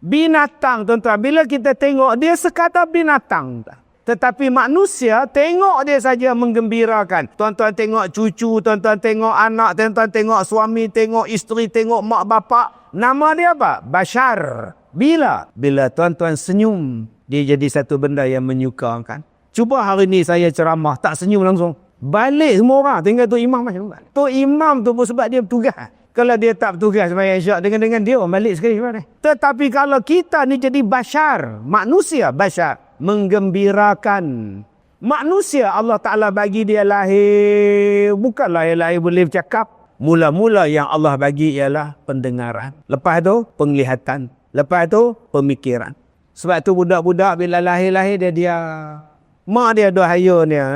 Binatang, tuan-tuan, bila kita tengok dia sekadar binatang. Tetapi manusia tengok dia saja menggembirakan. Tuan-tuan tengok cucu, tuan-tuan tengok anak, tuan-tuan tengok suami, tengok isteri, tengok mak bapak. Nama dia apa? Bashar. Bila tuan-tuan senyum, dia jadi satu benda yang menyukakan. Cuba hari ni saya ceramah, tak senyum langsung. Balik semua orang, tinggal tu imam macam mana? Tu imam tu pun sebab dia bertugas. Kalau dia tak bertugas sembahyang isyak dengan dia orang balik sekali mana. Tetapi kalau kita ni jadi bashar, manusia bashar, menggembirakan. Manusia Allah Ta'ala bagi dia lahir, bukan lahir boleh bercakap. Mula-mula yang Allah bagi ialah pendengaran. Lepas tu penglihatan. Lepas tu pemikiran. Sebab tu budak-budak bila lahir-lahir dia mak dia dohaya dia.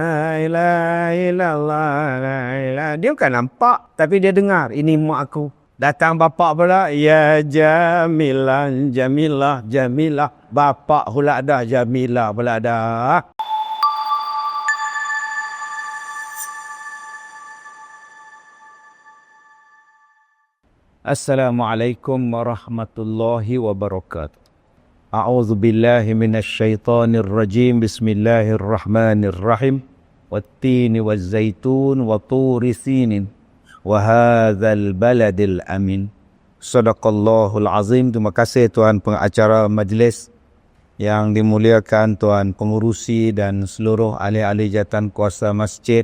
Dia bukan nampak, tapi dia dengar. Ini mak aku. Datang bapak pula. Ya Jamilah, Jamilah, Jamilah. Bapak pula dah, Jamilah pula dah. Assalamualaikum warahmatullahi wabarakatuh. A'udzu billahi minasyaitonir rajim. Bismillahirrahmanirrahim. Wattini wazzaitun wa turi sinin wa hadzal baladil amin. Shadaqallahul azim. Terima kasih tuan pengacara majlis yang dimuliakan, tuan pengurusi dan seluruh ahli-ahli jawatan kuasa masjid,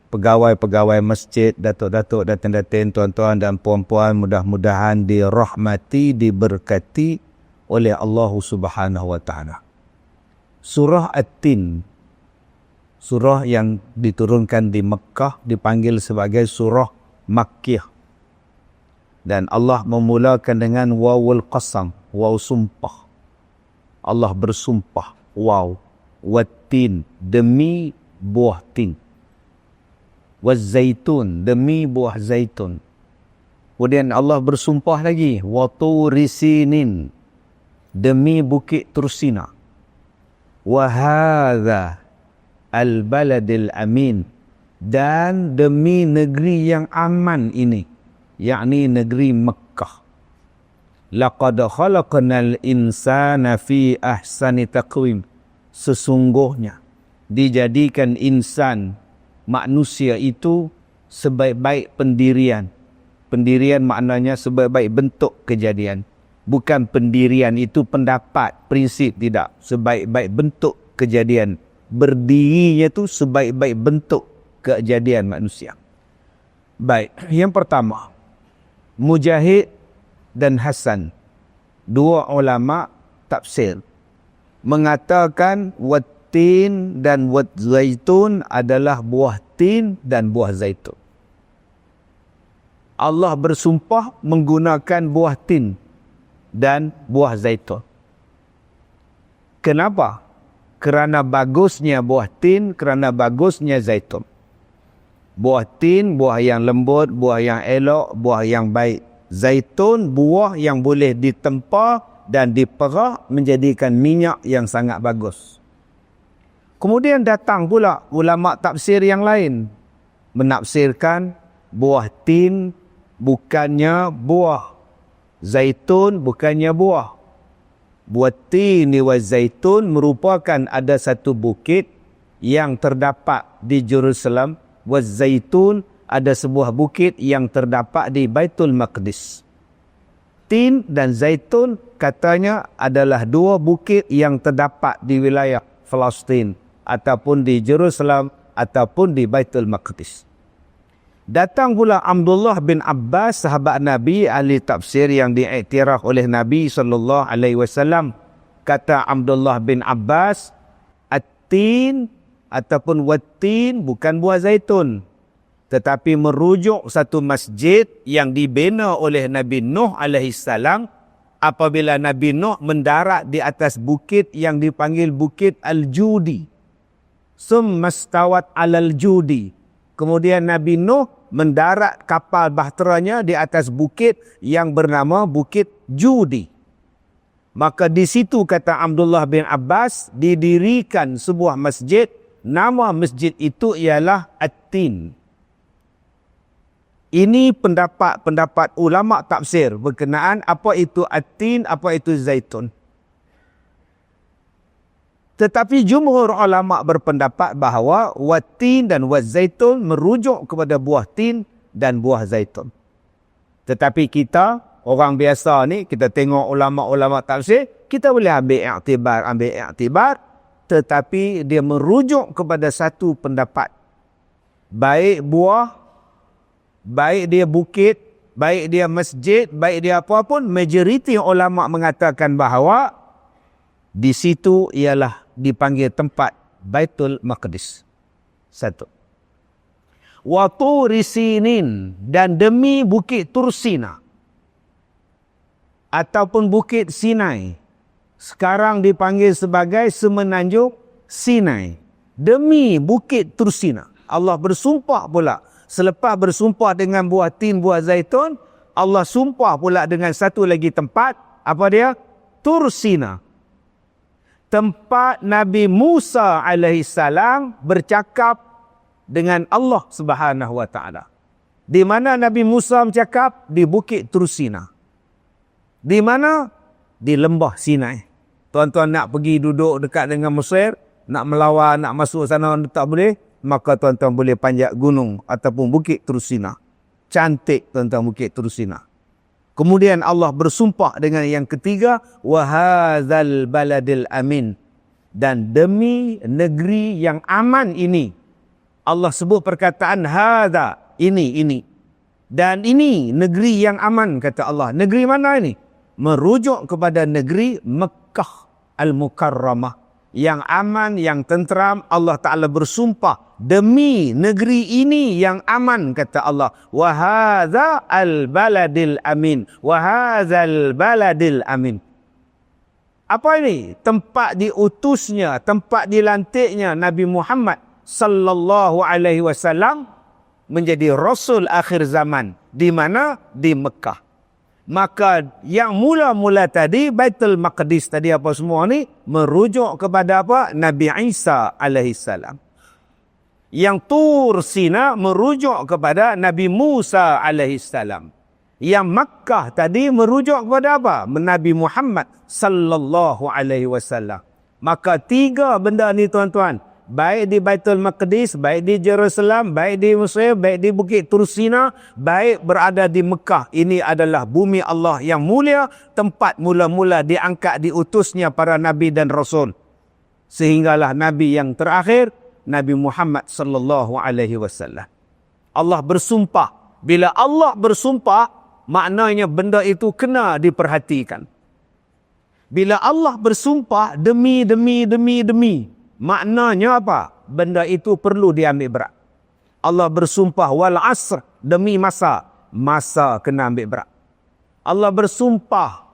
pegawai-pegawai masjid, datuk-datuk, datin-datin, tuan-tuan dan puan-puan, mudah-mudahan dirahmati, diberkati oleh Allah Subhanahu wa taala. Surah At-Tin, surah yang diturunkan di Mekah, dipanggil sebagai surah Makkiyah. Dan Allah memulakan dengan wawul qasam, waw sumpah. Allah bersumpah, waw, wat-tin, demi buah tin. Waz-zaitun, demi buah zaitun. Kemudian Allah bersumpah lagi, wa turi sinin, demi bukit Tursina. Wa hadza al-baladil amin, dan demi negeri yang aman ini, yakni negeri Mekah. Laqad khalaqnal insana fi ahsani taqwim. Sesungguhnya dijadikan insan, manusia itu sebaik-baik pendirian. Pendirian maknanya sebaik-baik bentuk kejadian. Bukan pendirian itu pendapat, prinsip, tidak. Sebaik-baik bentuk kejadian. Berdirinya itu sebaik-baik bentuk kejadian manusia. Baik, yang pertama, Mujahid dan Hasan, dua ulama tafsir, mengatakan wat-tin dan wat-zaitun adalah buah tin dan buah zaitun. Allah bersumpah menggunakan buah tin dan buah zaitun. Kenapa? Kerana bagusnya buah tin, kerana bagusnya zaitun. Buah tin, buah yang lembut, buah yang elok, buah yang baik. Zaitun, buah yang boleh ditempa dan diperak menjadikan minyak yang sangat bagus. Kemudian datang pula ulama tafsir yang lain menafsirkan buah tin bukannya buah, zaitun bukannya buah. Buah tin wa zaitun merupakan ada satu bukit yang terdapat di Jerusalem. Wa zaitun ada sebuah bukit yang terdapat di Baitul Maqdis. Tin dan zaitun katanya adalah dua bukit yang terdapat di wilayah Palestin ataupun di Jerusalem ataupun di Baitul Maqdis. Datang pula Abdullah bin Abbas, sahabat Nabi, ahli tafsir yang diiktiraf oleh Nabi SAW. Kata Abdullah bin Abbas, at-tin ataupun wat-tin bukan buah zaitun, tetapi merujuk satu masjid yang dibina oleh Nabi Nuh alaihissalam apabila Nabi Nuh mendarat di atas bukit yang dipanggil Bukit Al-Judi. Summastawat alal judi. Kemudian Nabi Nuh mendarat kapal bahteranya di atas bukit yang bernama Bukit Judi. Maka di situ, kata Abdullah bin Abbas, didirikan sebuah masjid. Nama masjid itu ialah At-Tin. Ini pendapat ulama tafsir berkenaan apa itu at-tin, apa itu zaitun. Tetapi jumhur ulama berpendapat bahawa wat-tin dan wat-zaitun merujuk kepada buah tin dan buah zaitun. Tetapi kita, orang biasa ni, kita tengok ulama-ulama tafsir, kita boleh ambil iktibar, tetapi dia merujuk kepada satu pendapat. Baik buah, baik dia bukit, baik dia masjid, baik dia apa pun, majoriti ulama mengatakan bahawa di situ ialah dipanggil tempat Baitul Maqdis. Satu. Wa Turi Sinin, dan demi bukit Tursina ataupun bukit Sinai, sekarang dipanggil sebagai Semenanjung Sinai. Demi bukit Tursina, Allah bersumpah pula. Selepas bersumpah dengan buah tin, buah zaitun, Allah sumpah pula dengan satu lagi tempat. Apa dia? Tursina. Tempat Nabi Musa alaihissalam bercakap dengan Allah Subhanahu wa taala. Di mana Nabi Musa bercakap? Di bukit Tursina. Di mana? Di lembah Sinai. Tuan-tuan nak pergi duduk dekat dengan Mesir, nak melawan, nak masuk sana tak boleh, maka tuan-tuan boleh panjat gunung ataupun bukit Tursina. Cantik tuan-tuan bukit Tursina. Kemudian Allah bersumpah dengan yang ketiga, wa hadzal baladil amin, dan demi negeri yang aman ini. Allah sebut perkataan hadza, ini. Dan ini negeri yang aman, kata Allah. Negeri mana ini? Merujuk kepada negeri Mekah Al-Mukarramah. Yang aman, yang tenteram. Allah Ta'ala bersumpah, demi negeri ini yang aman, kata Allah. Wa hadza al-baladil amin. Wa hadzal baladil amin. Apa ini? Tempat diutusnya, tempat dilantiknya Nabi Muhammad sallallahu alaihi wasallam menjadi rasul akhir zaman. Di mana? Di Mekah. Maka yang mula-mula tadi, Baitul Maqdis tadi apa semua ni, merujuk kepada apa? Nabi Isa alaihissalam. Yang Tur Sina merujuk kepada Nabi Musa alaihissalam. Yang Makkah tadi merujuk kepada apa? Nabi Muhammad sallallahu alaihi wasallam. Maka tiga benda ni tuan-tuan, baik di Baitul Maqdis, baik di Jerusalem, baik di Mesir, baik di Bukit Tursina, baik berada di Mekah. Ini adalah bumi Allah yang mulia, tempat mula-mula diangkat diutusnya para nabi dan rasul. Sehinggalah nabi yang terakhir, Nabi Muhammad sallallahu alaihi wasallam. Allah bersumpah. Bila Allah bersumpah, maknanya benda itu kena diperhatikan. Bila Allah bersumpah demi, maknanya apa? Benda itu perlu diambil berat. Allah bersumpah wal asr, demi masa. Masa kena ambil berat. Allah bersumpah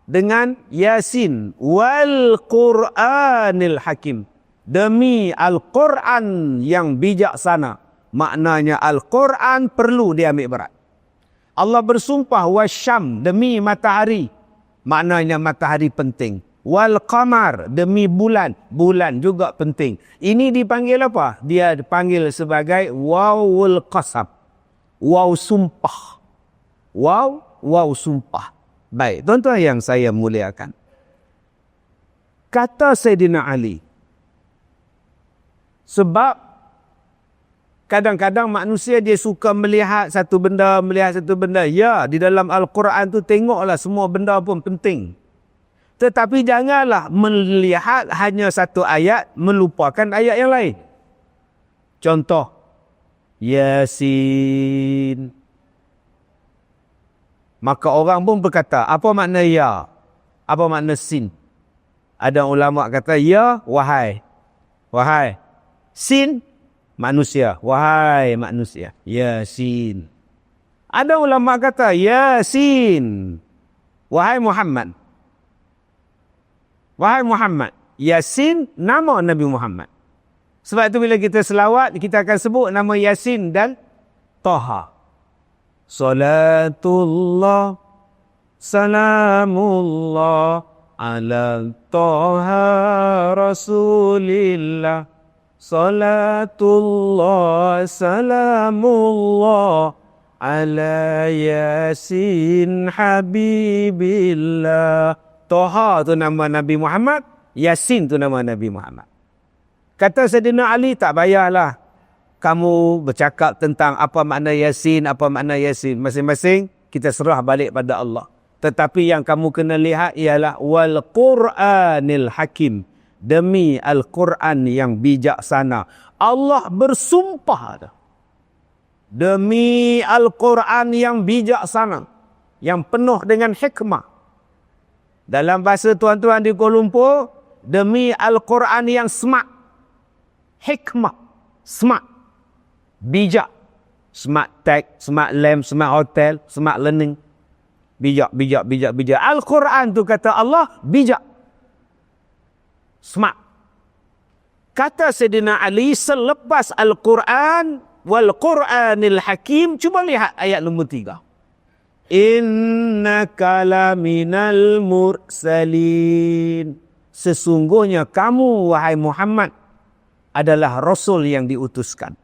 dengan Yasin wal Qur'anil Hakim. Demi Al-Quran yang bijaksana. Maknanya Al-Quran perlu diambil berat. Allah bersumpah wasyam, demi matahari. Maknanya matahari penting. Wal qamar, demi bulan. Bulan juga penting. Ini dipanggil apa? Dia dipanggil sebagai wawul qasam. Waw sumpah. Waw sumpah. Baik, tuan-tuan yang saya muliakan. Kata Sayyidina Ali, sebab kadang-kadang manusia dia suka melihat satu benda. Ya, di dalam Al-Quran tu tengoklah semua benda pun penting. Tetapi janganlah melihat hanya satu ayat, melupakan ayat yang lain. Contoh, Yasin. Maka orang pun berkata, apa makna ya? Apa makna sin? Ada ulama kata, ya, wahai. Wahai. Sin, manusia. Wahai manusia. Yasin. Ada ulama kata, Yasin. Wahai Muhammad. Wahai Muhammad. Yasin, nama Nabi Muhammad. Sebab itu bila kita selawat, kita akan sebut nama Yasin dan Taha. Salatullah, salamullah, ala Taha Rasulillah. Salatullah, salamullah, ala Yasin Habibillah. Toha tu nama Nabi Muhammad, Yasin tu nama Nabi Muhammad. Kata Sayyidina Ali, tak payahlah kamu bercakap tentang apa makna Yasin, apa makna Yasin. Masing-masing kita serah balik pada Allah. Tetapi yang kamu kena lihat ialah wal Qur'anil Hakim. Demi Al-Quran yang bijaksana. Allah bersumpah. Demi Al-Quran yang bijaksana. Yang penuh dengan hikmah. Dalam bahasa tuan-tuan di Kuala Lumpur, demi Al-Quran yang smart. Hikmah. Smart. Bijak. Smart tech, smart lamp, smart hotel, smart learning. Bijak. Al-Quran tu kata Allah, bijak. Smart. Kata Sayyidina Ali, selepas Al-Quran, wal Qur'anil Hakim, cuba lihat ayat nombor 3. Innaka laminal mursalin. Sesungguhnya kamu, wahai Muhammad, adalah Rasul yang diutuskan.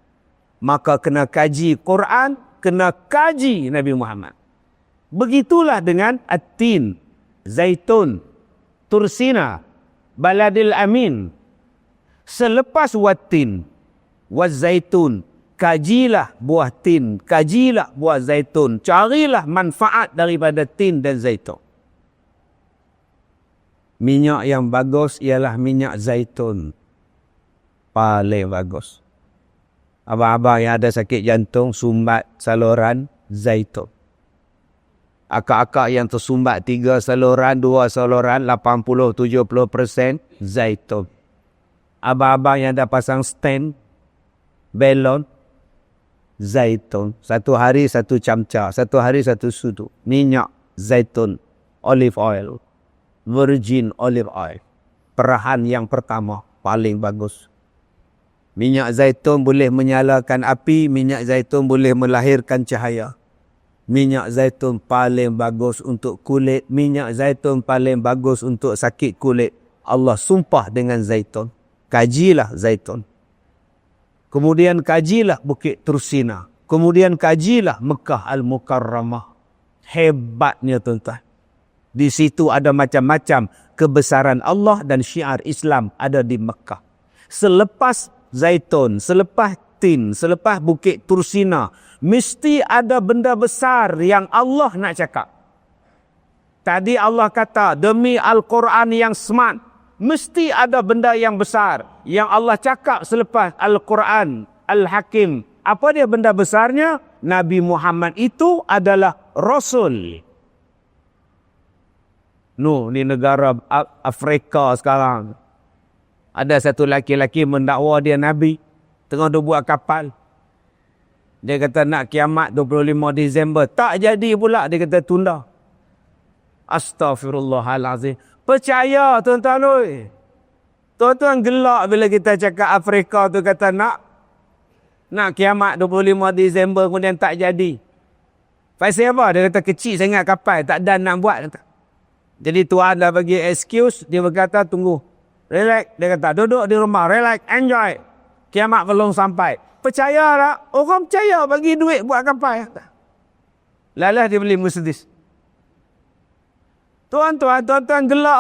Maka kena kaji Quran, kena kaji Nabi Muhammad. Begitulah dengan At-Tin, Zaitun, Tursina, Baladil Amin. Selepas Wat-Tin, Waz-Zaitun, kajilah buah tin, kajilah buah zaitun. Carilah manfaat daripada tin dan zaitun. Minyak yang bagus ialah minyak zaitun. Paling bagus. Abang-abang yang ada sakit jantung, sumbat saluran, zaitun. Akak-akak yang tersumbat 3 saluran, 2 saluran, 80-70% zaitun. Abang-abang yang dah pasang stand, belon, zaitun. 1 hari 1 camca, 1 hari 1 sudu. Minyak zaitun, olive oil, virgin olive oil. Perahan yang pertama, paling bagus. Minyak zaitun boleh menyalakan api, minyak zaitun boleh melahirkan cahaya. Minyak zaitun paling bagus untuk kulit, minyak zaitun paling bagus untuk sakit kulit. Allah sumpah dengan zaitun. Kajilah zaitun. Kemudian kajilah Bukit Tursina. Kemudian kajilah Mekah Al-Mukarramah. Hebatnya tuan-tuan. Di situ ada macam-macam kebesaran Allah dan syiar Islam ada di Mekah. Selepas zaitun, selepas tin, selepas Bukit Tursina, mesti ada benda besar yang Allah nak cakap. Tadi Allah kata, demi Al-Quran yang smart, mesti ada benda yang besar yang Allah cakap selepas Al-Quran Al-Hakim. Apa dia benda besarnya? Nabi Muhammad itu adalah Rasul. Di negara Afrika sekarang, ada satu laki-laki mendakwa dia Nabi. Tengah dia buat kapal. Dia kata nak kiamat 25 Disember. Tak jadi pula. Dia kata tunda. Astaghfirullahalazim. Percaya tuan-tuan oi. Tuan-tuan gelak bila kita cakap Afrika tu kata nak kiamat 25 Disember kemudian tak jadi. Pasal apa? Dia kata kecil sangat kapal. Tak ada nak buat. Kata. Jadi Tuhan dah bagi excuse. Dia berkata tunggu. Relax. Dia kata duduk di rumah. Relax. Enjoy. Kiamat belum sampai. Percaya tak? Orang percaya bagi duit buat kapal. Lalah dia beli Mercedes. Tuan-tuan gelak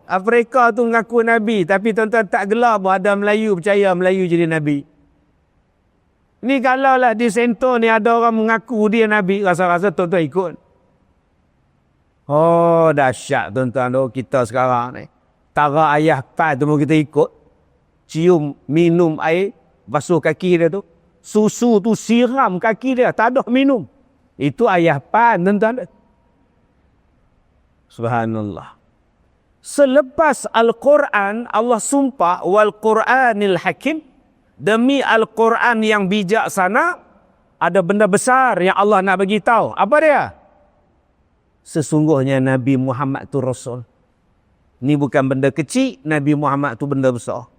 Afrika tu ngaku Nabi. Tapi tuan-tuan tak gelak pun ada Melayu percaya Melayu jadi Nabi. Ni kalau lah di Sentul ni ada orang mengaku dia Nabi. Rasa-rasa tuan-tuan ikut. Oh dahsyat tuan-tuan kita sekarang ni. Tara ayah pan tu kita ikut. Cium, minum air. Basuh kaki dia tu. Susu tu siram kaki dia. Tak ada minum. Itu ayah pan tuan-tuan. Subhanallah. Selepas Al-Quran, Allah sumpah wal Qur'anil Hakim. Demi Al-Quran yang bijaksana, ada benda besar yang Allah nak bagi tahu. Apa dia? Sesungguhnya Nabi Muhammad tu Rasul. Ni bukan benda kecil, Nabi Muhammad tu benda besar.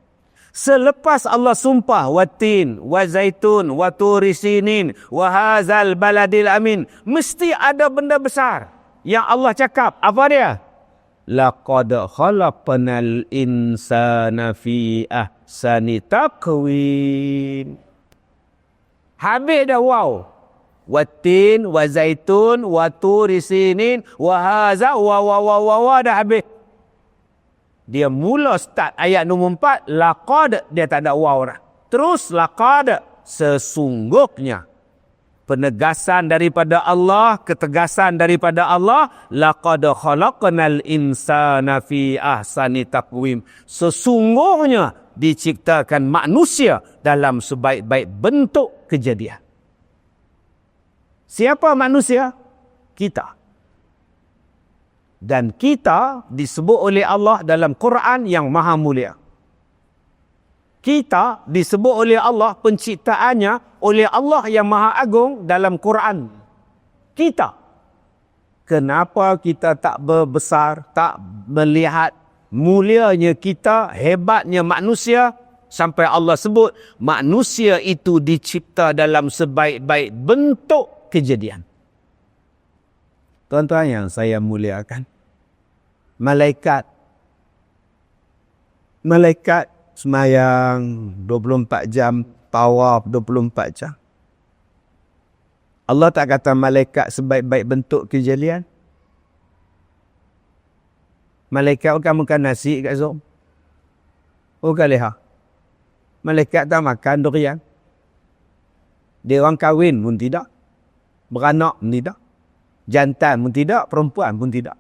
Selepas Allah sumpah watin, wazaitun, waturisinin, wahazal baladil amin, mesti ada benda besar yang Allah cakap. Apa dia? Laqad khalaqnal insana fi ahsani taqwim. Habis dah wow. Wattin, wa zaitun, wa turi sinin, wa haza, wa dah habis. Dia mula start ayat nombor 4, laqad, dia tak ada waw dah. Terus laqad, sesungguhnya. Penegasan daripada Allah, ketegasan daripada Allah, laqad khalaqnal insana fi ahsani taqwim. Sesungguhnya diciptakan manusia dalam sebaik-baik bentuk kejadian. Siapa manusia? Kita. Dan kita disebut oleh Allah dalam Quran yang maha mulia. Kita disebut oleh Allah, penciptaannya oleh Allah yang maha agung dalam Quran. Kita. Kenapa kita tak berbesar, tak melihat mulianya kita, hebatnya manusia, sampai Allah sebut manusia itu dicipta dalam sebaik-baik bentuk kejadian. Tuan-tuan yang saya muliakan, malaikat semayang 24 jam, tawaf 24 jam. Allah tak kata malaikat sebaik-baik bentuk kejadian. Malaikat bukan makan nasi kat Zom. Bukan leha. Malaikat tak makan durian. Dia orang kahwin pun tidak. Beranak pun tidak. Jantan pun tidak. Perempuan pun tidak.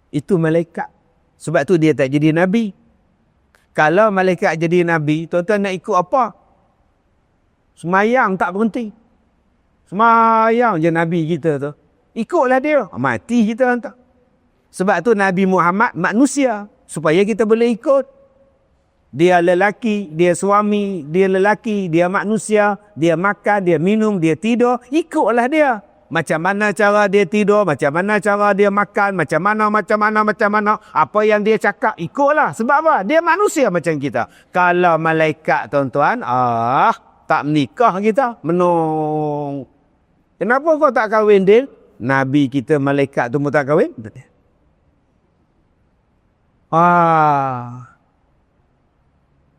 Itu malaikat. Sebab tu dia tak jadi Nabi. Kalau malaikat jadi Nabi, tuan-tuan nak ikut apa? Semayang tak berhenti. Semayang je Nabi kita tu. Ikutlah dia. Mati kita hantar. Sebab tu Nabi Muhammad manusia. Supaya kita boleh ikut. Dia lelaki, dia suami, dia lelaki, dia manusia. Dia makan, dia minum, dia tidur. Ikutlah dia. Macam mana cara dia tidur, macam mana cara dia makan, macam mana. Apa yang dia cakap, ikutlah. Sebab apa? Dia manusia macam kita. Kalau malaikat, tuan-tuan, tak menikah kita. Menung. Kenapa kau tak kahwin, Dil? Nabi kita malaikat tu pun tak kahwin?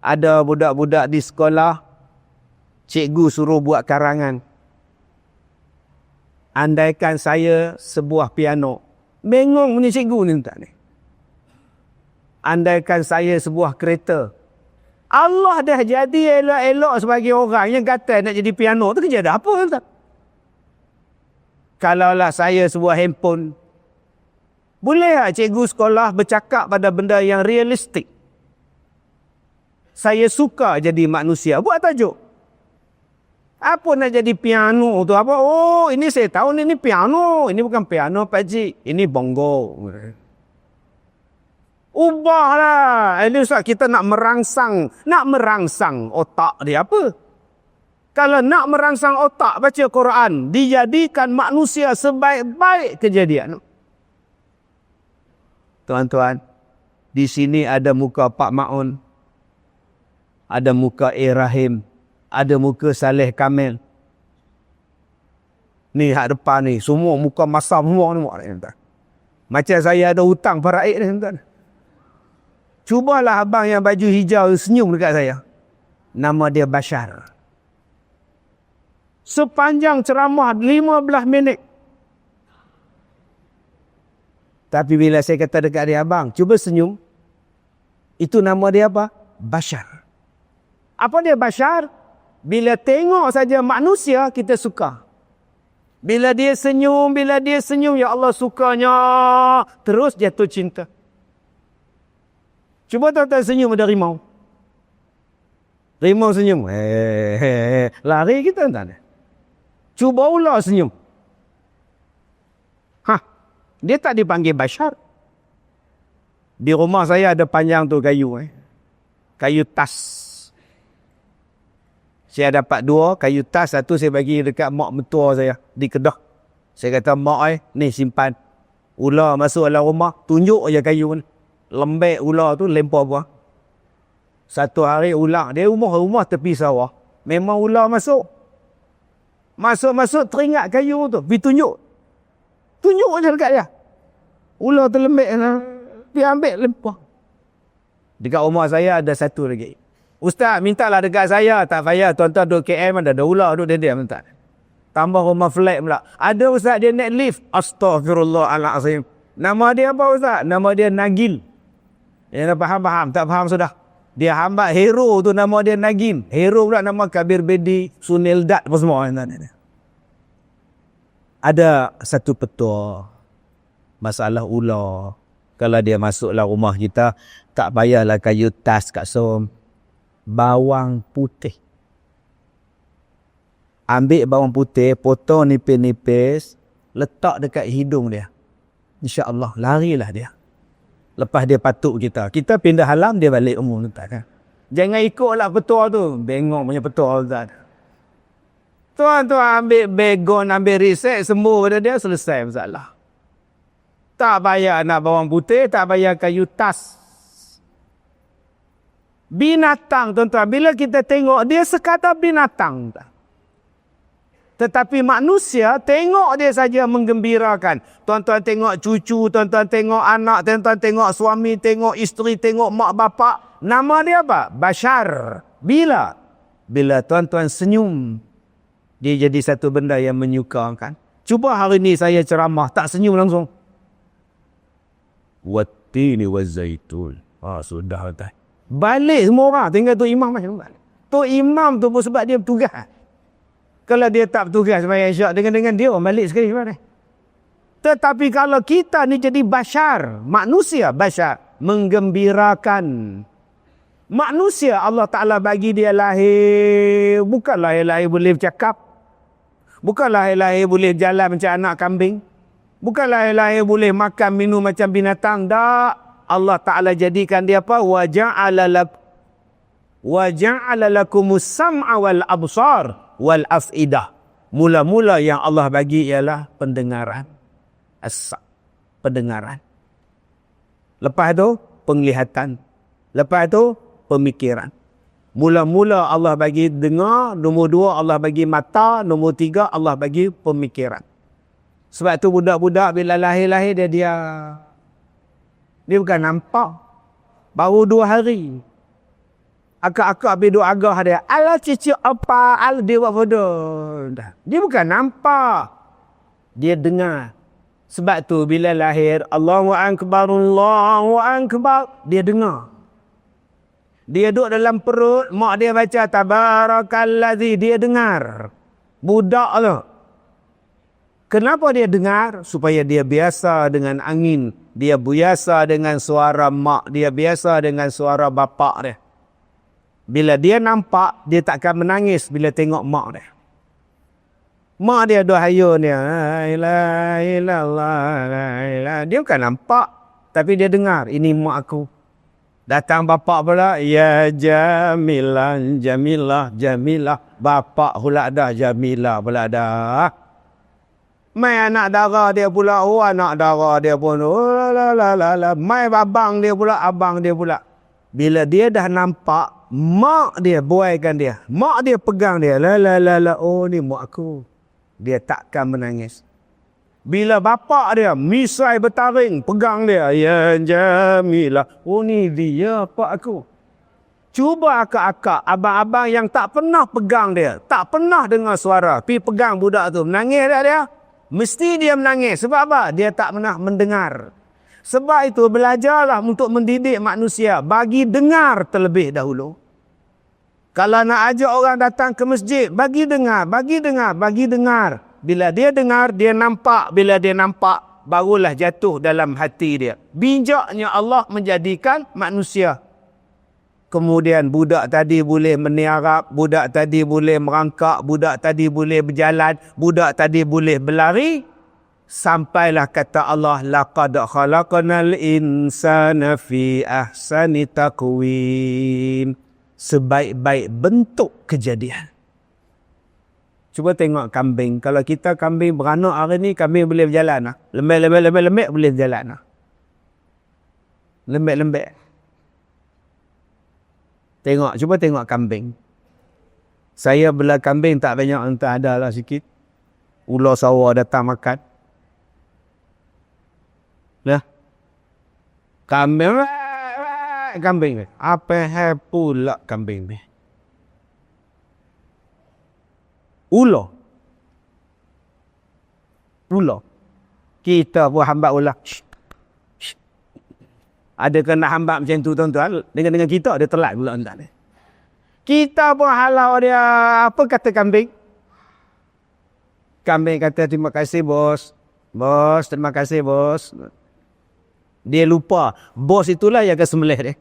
Ada budak-budak di sekolah, cikgu suruh buat karangan. Andaikan saya sebuah piano. Bengong punya cikgu ni tak ni. Andaikan saya sebuah kereta. Allah dah jadi elok-elok sebagai orang yang kata nak jadi piano tu kerja dah apa tak? Kalaulah saya sebuah handphone. Boleh tak cikgu sekolah bercakap pada benda yang realistik? Saya suka jadi manusia. Buat tajuk. Apa nak jadi piano tu? Apa? Oh, ini saya tahu ini piano. Ini bukan piano, pakcik. Ini bongo. Ubahlah. Kita nak merangsang otak dia apa? Kalau nak merangsang otak baca Quran, dijadikan manusia sebaik-baik kejadian. Tuan-tuan, di sini ada muka Pak Ma'un, ada muka Rahim, ada muka Saleh Kamil. Ni hak depan ni, semua muka masam semua ni. Macam saya ada hutang faraid ni, tuan. Cubalah abang yang baju hijau senyum dekat saya. Nama dia Bashar. Sepanjang ceramah 15 minit. Tapi bila saya kata dekat dia, abang, cuba senyum. Itu nama dia apa? Bashar. Apa dia Bashar? Bila tengok saja manusia, kita suka. Bila dia senyum, ya Allah sukanya. Terus jatuh cinta. Cuba tuan-tuan senyum ada rimau. Rimau senyum. Lari kita tuan-tuan. Cuba ular senyum. Dia tak dipanggil Bashar. Di rumah saya ada panjang tu kayu. Kayu tas. Saya dapat 2 kayu tas. Satu saya bagi dekat mak mentua saya di Kedah. Saya kata, mak ni simpan. Ular masuk dalam rumah, tunjuk aja kayu ni. Lembek ular tu lempar buah. Satu hari ular, dia rumah tepi sawah. Memang ular masuk. Masuk teringat kayu tu. Pergi tunjuk. Tunjuk aja dekat dia. Ular terlembek. Dia ambil lempar. Dekat rumah saya ada satu lagi. Ustaz, mintalah dekat saya. Tak payah. Tuan-tuan duduk KM ada ular duduk dia minta. Tambah rumah flat pula. Ada ustaz dia naik lift. Astaghfirullahalazim. Nama dia apa ustaz? Nama dia Nagil. Ya, faham? Tak faham sudah. Dia hamba hero tu nama dia Nagil. Hero pula nama Kabir Bedi, Sunil Dat apa semua. Ada satu petua masalah ular. Kalau dia masuklah rumah kita, tak payahlah kayu tas kat som. Bawang putih. Ambil bawang putih, potong nipis-nipis, letak dekat hidung dia. InsyaAllah, larilah dia. Lepas dia patuk kita. Kita pindah halam, dia balik umum. Kan? Jangan ikutlah petua tu. Bengok punya petua Ustaz. Tuan-tuan ambil background, ambil riset, sembuh pada dia, selesai masalah. Tak payah nak bawang putih, tak payah kayu tas. Binatang, tuan-tuan. Bila kita tengok, dia sekadar binatang. Tetapi manusia, tengok dia saja menggembirakan. Tuan-tuan tengok cucu, tuan-tuan tengok anak, tuan-tuan tengok suami, tengok isteri, tengok mak bapak. Nama dia apa? Bashar. Bila? Bila tuan-tuan senyum, dia jadi satu benda yang menyukakan. Cuba hari ni saya ceramah, tak senyum langsung. Wattini wazzaitun. Sudah. Balik semua orang. Tinggal tu imam macam mana? Tu imam tu pun sebab dia bertugas. Kalau dia tak bertugas sembahyang isyak dengan dia, balik sekali mana? Tetapi kalau kita ni jadi bashar, manusia bashar, menggembirakan. Manusia Allah Ta'ala bagi dia lahir, bukan lahir-lahir boleh bercakap. Bukan lahir-lahir boleh jalan macam anak kambing. Bukan lahir-lahir boleh makan, minum macam binatang. Tak. Allah Ta'ala jadikan dia apa? Wa ja'ala lakumus sam'a wal absar wal af'idah. Mula-mula yang Allah bagi ialah pendengaran. Pendengaran. Lepas tu penglihatan. Lepas tu pemikiran. Mula-mula Allah bagi dengar, nombor 2 Allah bagi mata, nombor 3 Allah bagi pemikiran. Sebab tu budak-budak bila lahir-lahir dia bukan nampak. Baru 2 hari. Akak-akak habis duk agah dia. Alah cici apa? Alah dia buat bodoh. Dia bukan nampak. Dia dengar. Sebab tu bila lahir, Allahu Akbar, Allahu Akbar. Dia dengar. Dia duduk dalam perut, mak dia baca Tabarakallazi. Dia dengar. Budak tu. Kenapa dia dengar? Supaya dia biasa dengan angin. Dia biasa dengan suara mak. Dia biasa dengan suara bapak dia. Bila dia nampak, dia takkan menangis bila tengok mak dia. Mak dia dah hayun dia. La ilaha illallah, la ilaha. Dia bukan nampak, tapi dia dengar. Ini mak aku. Datang bapak pula. Ya Jamilah, Jamilah, Jamilah. Bapak pula dah, Jamilah pula dah. Mai anak dara dia pula. Oh, anak dara dia pun. Oh, la. Mai abang dia pula, abang dia pula. Bila dia dah nampak, mak dia buaikan dia. Mak dia pegang dia. La. Oh, ni mak aku. Dia takkan menangis. Bila bapak dia, misai bertaring, pegang dia. Ya Jamilah. Oh, ni dia pak aku. Cuba akak-akak, abang-abang yang tak pernah pegang dia. Tak pernah dengar suara. Pergi pegang budak tu. Menangis tak dia? Mesti dia menangis. Sebab apa? Dia tak pernah mendengar. Sebab itu belajarlah untuk mendidik manusia. Bagi dengar terlebih dahulu. Kalau nak ajak orang datang ke masjid, bagi dengar. Bila dia dengar, dia nampak. Bila dia nampak, barulah jatuh dalam hati dia. Bijaknya Allah menjadikan manusia. Kemudian budak tadi boleh meniarap, budak tadi boleh merangkak, budak tadi boleh berjalan, budak tadi boleh berlari. Sampailah kata Allah, laqad khalaqnal insana fi ahsani taqwim. Sebaik-baik bentuk kejadian. Cuba tengok kambing. Kalau kita kambing beranak hari ni, kambing boleh berjalan. Lembek boleh berjalan. Lembek. Tengok, cuba tengok kambing. Saya bela kambing tak banyak, entah ada lah sikit. Ular sawah datang makan. Nah. Kambing. Apa pula kambing ni? Ular. pula. Kita pun hambat ulah. Adakah nak hambat macam tu tuan-tuan? Dengan kita dia telat pula entah ni. Kita pun halau dia, apa kata kambing? Kambing kata terima kasih bos. Bos, terima kasih bos. Dia lupa, bos itulah yang akan sembelih dia.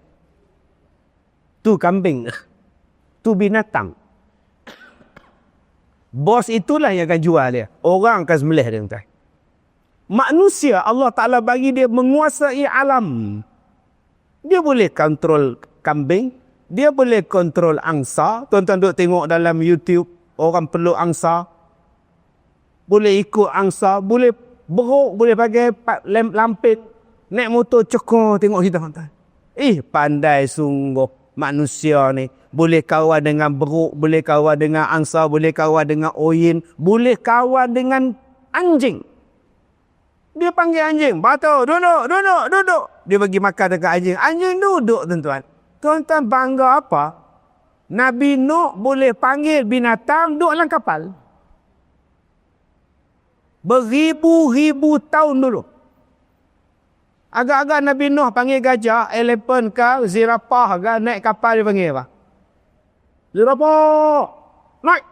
Tu kambing. Tu binatang. Bos itulah yang akan jual dia. Orang akan sembelih dia tuan. Manusia Allah Ta'ala bagi dia menguasai alam. Dia boleh kontrol kambing. Dia boleh kontrol angsa. Tuan-tuan duk tengok dalam YouTube. Orang peluk angsa. Boleh ikut angsa. Boleh beruk. Boleh pakai lampin. Naik motor cekor tengok kita. Pandai sungguh manusia ni. Boleh kawan dengan beruk. Boleh kawan dengan angsa. Boleh kawan dengan oyin. Boleh kawan dengan anjing. Dia panggil anjing, batu, duduk, duduk, duduk. Dia bagi makan dekat anjing. Anjing duduk, tuan-tuan. Tuan-tuan bangga apa? Nabi Nuh boleh panggil binatang duduk dalam kapal. Beribu-ribu tahun dulu. Agak-agak Nabi Nuh panggil gajah, elephant ke, zirapah ke, naik kapal dia panggil apa? Zirapah! Naik!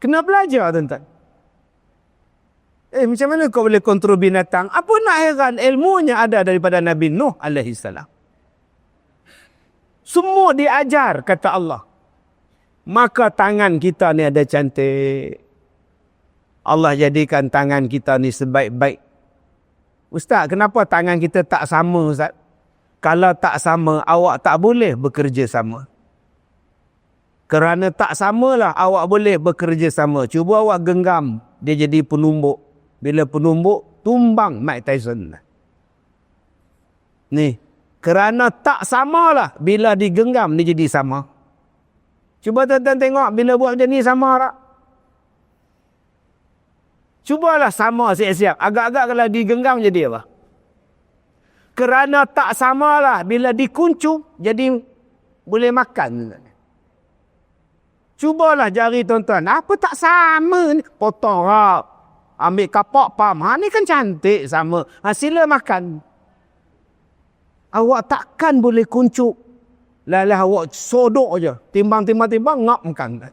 Kena belajar, tuan-tuan. Macam mana kau boleh kontrol binatang? Apa nak heran, ilmunya ada daripada Nabi Nuh alaihi salam. Semua diajar, kata Allah. Maka tangan kita ni ada cantik. Allah jadikan tangan kita ni sebaik-baik. Ustaz, kenapa tangan kita tak sama, Ustaz? Kalau tak sama, awak tak boleh bekerja sama. Kerana tak samalah awak boleh bekerja sama. Cuba awak genggam, dia jadi penumbuk. Bila penumbuk, tumbang Mike Tyson. Ni, kerana tak samalah bila digenggam, ni jadi sama. Cuba tuan-tuan tengok, bila buat macam ni sama tak? Cubalah sama siap-siap. Agak-agak kalau digenggam jadi apa? Kerana tak samalah bila dikuncung, jadi boleh makan. Cubalah jari tuan-tuan. Apa tak sama ni? Potong rap. Ambil kapak pam. Ni kan cantik sama. Sila makan. Awak takkan boleh kuncuk. Lalah awak sodok je. Timbang-timbang-timbang ngap makan.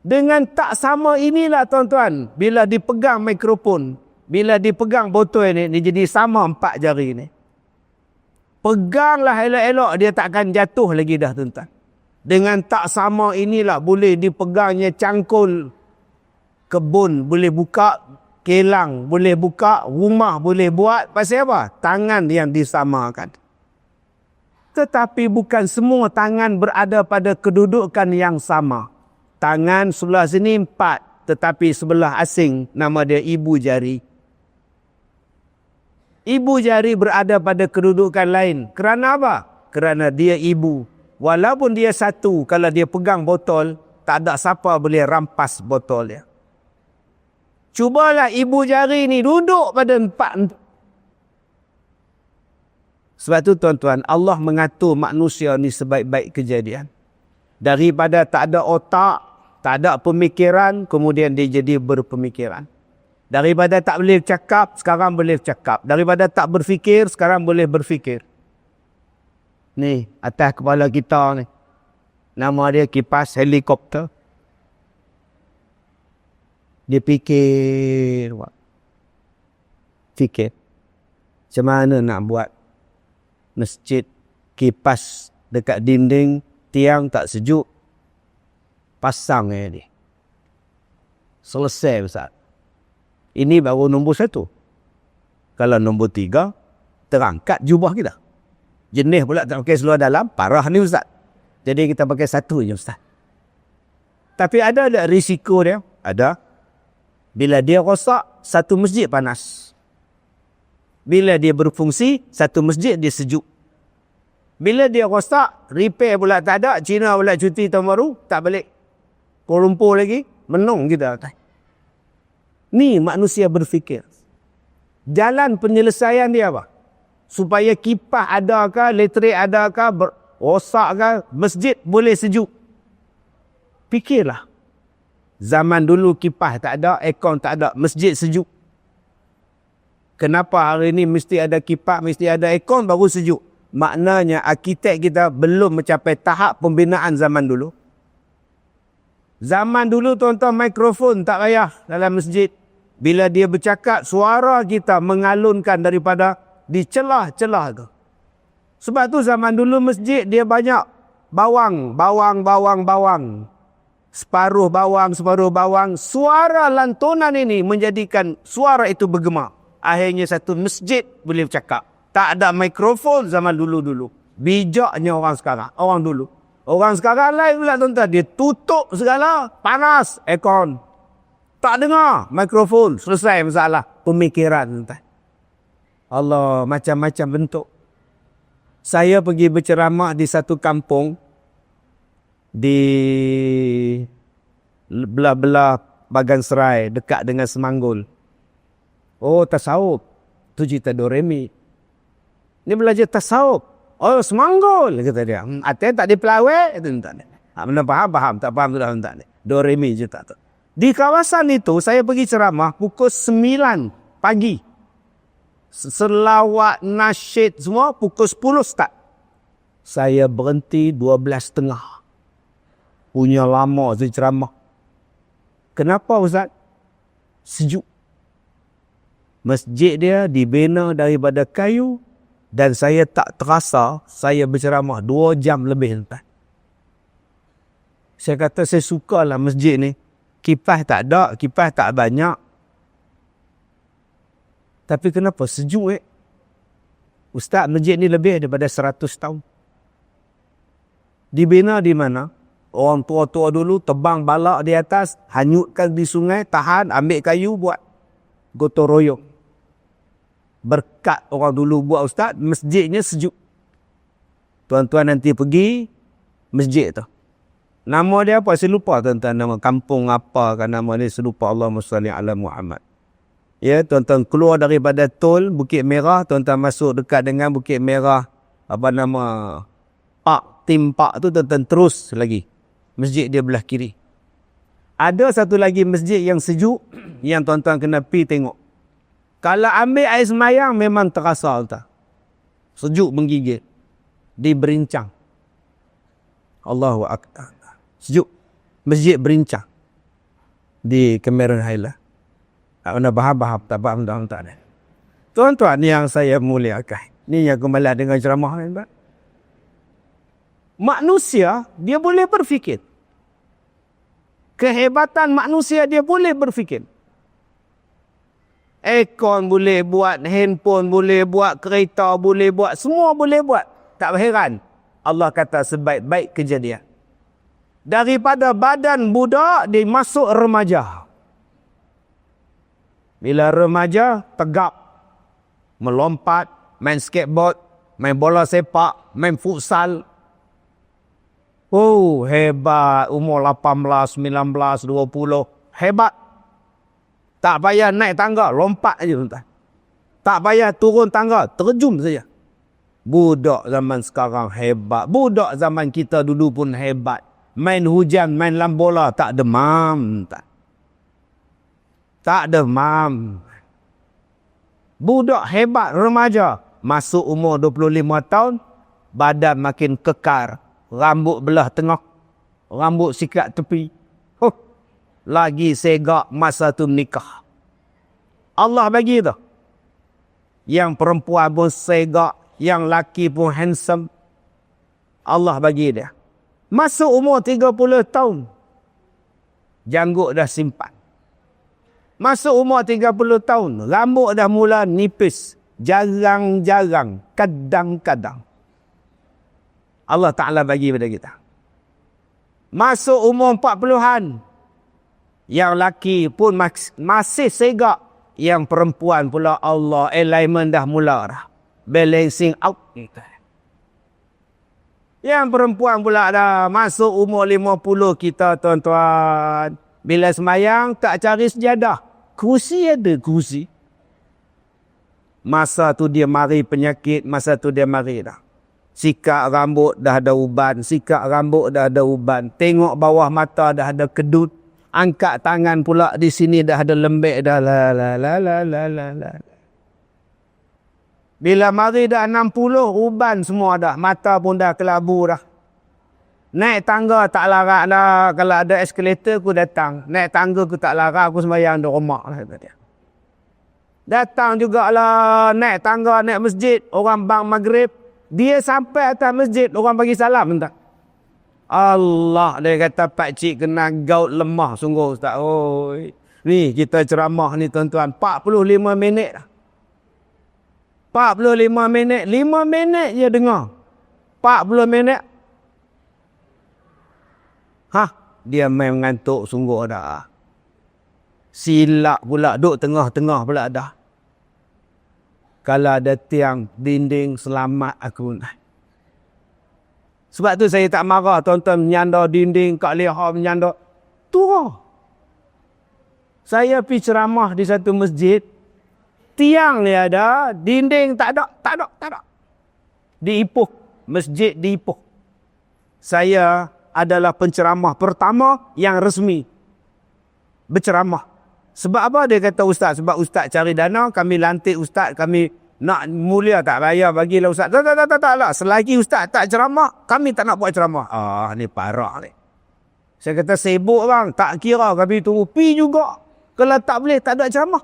Dengan tak sama inilah tuan-tuan. Bila dipegang mikrofon. Bila dipegang botol ni jadi sama 4 jari ni. Peganglah elok-elok. Dia takkan jatuh lagi dah tuan-tuan. Dengan tak sama inilah boleh dipegangnya cangkul. Kebun boleh buka, kelang boleh buka, rumah boleh buat. Pasal apa? Tangan yang disamakan. Tetapi bukan semua tangan berada pada kedudukan yang sama. Tangan sebelah sini 4, tetapi sebelah asing nama dia ibu jari. Ibu jari berada pada kedudukan lain. Kerana apa? Kerana dia ibu. Walaupun dia satu, kalau dia pegang botol, tak ada siapa boleh rampas botol dia. Cubalah ibu jari ni duduk pada 4. Sebab tu tuan-tuan, Allah mengatur manusia ni sebaik-baik kejadian. Daripada tak ada otak, tak ada pemikiran, kemudian dia jadi berpemikiran. Daripada tak boleh cakap, sekarang boleh cakap. Daripada tak berfikir, sekarang boleh berfikir. Ni, atas kepala kita ni. Nama dia kipas helikopter. Dia fikir. Fikir. Macam mana nak buat masjid kipas dekat dinding, tiang tak sejuk. Pasang dia. Selesai Ustaz. Ini baru nombor 1. Kalau nombor 3, terangkat jubah kita. Jenis pula tak pakai seluar dalam, parah ni Ustaz. Jadi kita pakai 1 je Ustaz. Tapi ada risiko dia? Ada. Bila dia rosak, 1 masjid panas. Bila dia berfungsi, 1 masjid dia sejuk. Bila dia rosak, repair pula tak ada, Cina pula cuti tahun baru, tak balik. Kuala Lumpur lagi, menung kita. Ni manusia berfikir. Jalan penyelesaian dia apa? Supaya kipas adakah, elektrik adakah, rosakkah, masjid boleh sejuk. Fikirlah. Zaman dulu kipas tak ada, aircon tak ada, masjid sejuk. Kenapa hari ini mesti ada kipas, mesti ada aircon baru sejuk? Maknanya arkitek kita belum mencapai tahap pembinaan zaman dulu. Zaman dulu tuan-tuan mikrofon tak payah dalam masjid. Bila dia bercakap, suara kita mengalunkan daripada di celah-celah tu. Sebab tu zaman dulu masjid dia banyak bawang. Separuh bawang. Suara lantunan ini menjadikan suara itu bergema. Akhirnya satu masjid boleh bercakap. Tak ada mikrofon zaman dulu-dulu. Bijaknya orang sekarang, orang dulu. Orang sekarang lain pula tuan-tuan. Dia tutup segala, panas, aircon. Tak dengar, mikrofon. Selesai masalah. Pemikiran tuan-tuan. Allah, macam-macam bentuk. Saya pergi berceramah di satu kampung. Di belah-belah Bagan Serai, dekat dengan Semanggul. Oh, tasawuf. Tu cerita Doremi. Ni belajar tasawuf. Oh, Semanggul, kata dia. Hati tak dipelawai, itu tak ada. Mana faham, tak faham sudah tak ada. Doremi je tak tahu. Di kawasan itu, saya pergi ceramah pukul 9 pagi. Selawat, nasyid semua, pukul 10 start. Saya berhenti 12.30. Punya lama saya ceramah. Kenapa Ustaz? Sejuk. Masjid dia dibina daripada kayu. Dan saya tak terasa saya berceramah 2 jam lebih. Saya kata saya sukalah masjid ni. Kipas tak ada, kipas tak banyak. Tapi kenapa sejuk Ustaz, masjid ni lebih daripada 100 tahun. Dibina di mana? Orang tua-tua dulu tebang balak di atas, hanyutkan di sungai, tahan, ambil kayu buat gotong royong. Berkat orang dulu buat Ustaz, masjidnya sejuk. Tuan-tuan nanti pergi masjid tu. Nama dia apa? Saya lupa tuan-tuan nama. Kampung apa kan nama dia, saya lupa. Allahumma salli ala Muhammad. Ya, tuan-tuan keluar daripada tol Bukit Merah, tuan-tuan masuk dekat dengan Bukit Merah, apa nama, Tim Park tu, tuan-tuan terus lagi. Masjid dia belah kiri. Ada satu lagi masjid yang sejuk, yang tuan-tuan kena pergi tengok. Kalau ambil air semayang memang terasa tak? Sejuk menggigil. Di Berincang. Allahu Akbar. Sejuk. Masjid Berincang. Di Cameron Highland. Tak pernah faham, tak faham, tak ada. Tuan-tuan yang saya muliakan. Ni yang kembali dengan ceramah. Manusia, dia boleh berfikir. Kehebatan manusia, dia boleh berfikir. Aircon boleh buat, handphone boleh buat, kereta boleh buat, semua boleh buat. Tak berheran. Allah kata sebaik-baik kejadian. Daripada badan budak, dia masuk remaja. Bila remaja, tegap. Melompat, main skateboard, main bola sepak, main futsal. Oh, hebat. Umur 18, 19, 20. Hebat. Tak payah naik tangga, lompat aja tuan-tuan. Tak payah turun tangga, terjun saja. Budak zaman sekarang hebat. Budak zaman kita dulu pun hebat. Main hujan, main dalam bola, tak demam. Tak demam. Budak hebat, remaja. Masuk umur 25 tahun, badan makin kekar. Rambut belah tengah. Rambut sikat tepi. Lagi segak masa tu menikah. Allah bagi tu. Yang perempuan pun segak, yang laki pun handsome. Allah bagi dia. Masuk umur 30 tahun. Janggut dah simpan. Masuk umur 30 tahun. Rambut dah mula nipis. Jarang-jarang. Kadang-kadang. Allah Ta'ala bagi pada kita. Masuk umur 40-an. Yang laki pun masih segak. Yang perempuan pula Allah alignment dah mula dah. Balancing out. Yang perempuan pula dah masuk umur 50 kita tuan-tuan. Bila semayang tak cari sejadah. Kerusi ada kerusi. Masa tu dia mari penyakit. Masa tu dia mari dah. Sikat rambut dah ada uban. Sikat rambut dah ada uban. Tengok bawah mata dah ada kedut. Angkat tangan pula di sini dah ada lembek dah. Bila mari dah 60, uban semua dah. Mata pun dah kelabu dah. Naik tangga tak larat dah. Kalau ada eskalator aku datang. Naik tangga aku tak larat, aku sembahyang di rumah lah, kata dia. Datang jugalah naik tangga, naik masjid. Orang bang maghrib. Dia sampai atas masjid, orang bagi salam entah. Allah, dia kata pakcik kena gaut lemah sungguh ustaz. Oi. Ni kita ceramah ni tuan-tuan 45 minit dah. 45 minit, 5 minit je dengar. 40 minit. Dia main mengantuk sungguh dah. Silap pula, duduk tengah-tengah pula dah. Kalau ada tiang dinding selamat aku naik. Sebab tu saya tak marah tuan-tuan menyandar dinding, Kak Leha menyandar. Turun. Saya pergi ceramah di satu masjid. Tiang ni ada, dinding tak ada. Di Ipoh. Masjid di Ipoh. Saya adalah penceramah pertama yang resmi berceramah. Sebab apa dia kata ustaz? Sebab ustaz cari dana, kami lantik ustaz, kami nak mulia tak bayar bagilah ustaz. Tak lah. Selagi ustaz tak ceramah, kami tak nak buat ceramah. Ni parah ni. Saya kata sibuk bang, tak kira kami tunggu. Pi juga. Kalau tak boleh, tak ada ceramah.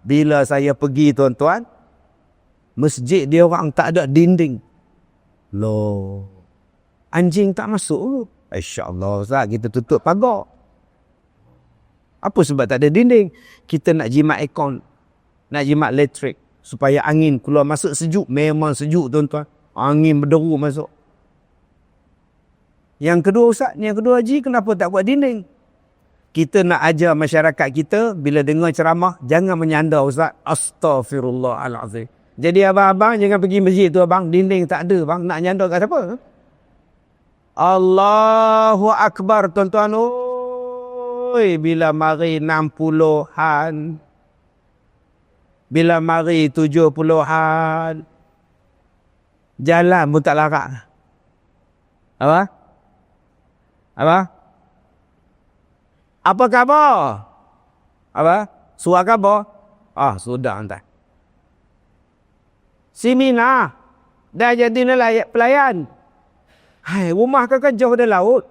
Bila saya pergi tuan-tuan, masjid dia orang tak ada dinding. Loh. Anjing tak masuk. InsyaAllah ustaz, kita tutup pagar. Apa sebab tak ada dinding? Kita nak jimat aircon. Nak jimat elektrik. Supaya angin keluar masuk sejuk. Memang sejuk tuan-tuan. Angin berderu masuk. Yang kedua ustaz, yang kedua haji, kenapa tak buat dinding? Kita nak ajar masyarakat kita, bila dengar ceramah, jangan menyandar ustaz. Astaghfirullahalazim. Jadi abang-abang jangan pergi masjid tu abang. Dinding tak ada bang. Nak nyandar kat siapa? Allahu Akbar tuan-tuan. Oi, bila mari 60-an. Bila mari 70-an. Jalan pun tak larat. Apa? Apa khabar? Apa? Suara khabar? Sudah entah. Si Mina dah jadi pelayan. Hai, rumah kakak jauh dari laut.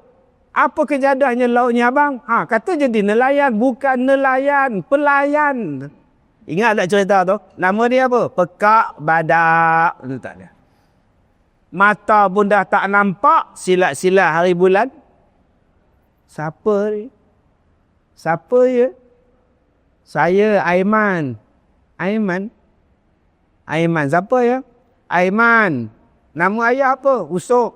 Apa kejadiannya lautnya abang? Kata jadi nelayan, bukan nelayan, pelayan. Ingat tak cerita tu? Nama dia apa? Pekak badak. Itu tak ada. Mata pun dah tak nampak, silat-silat hari bulan. Siapa ni? Siapa ya? Saya Aiman. Aiman siapa ya? Aiman. Nama ayah apa? Usuk.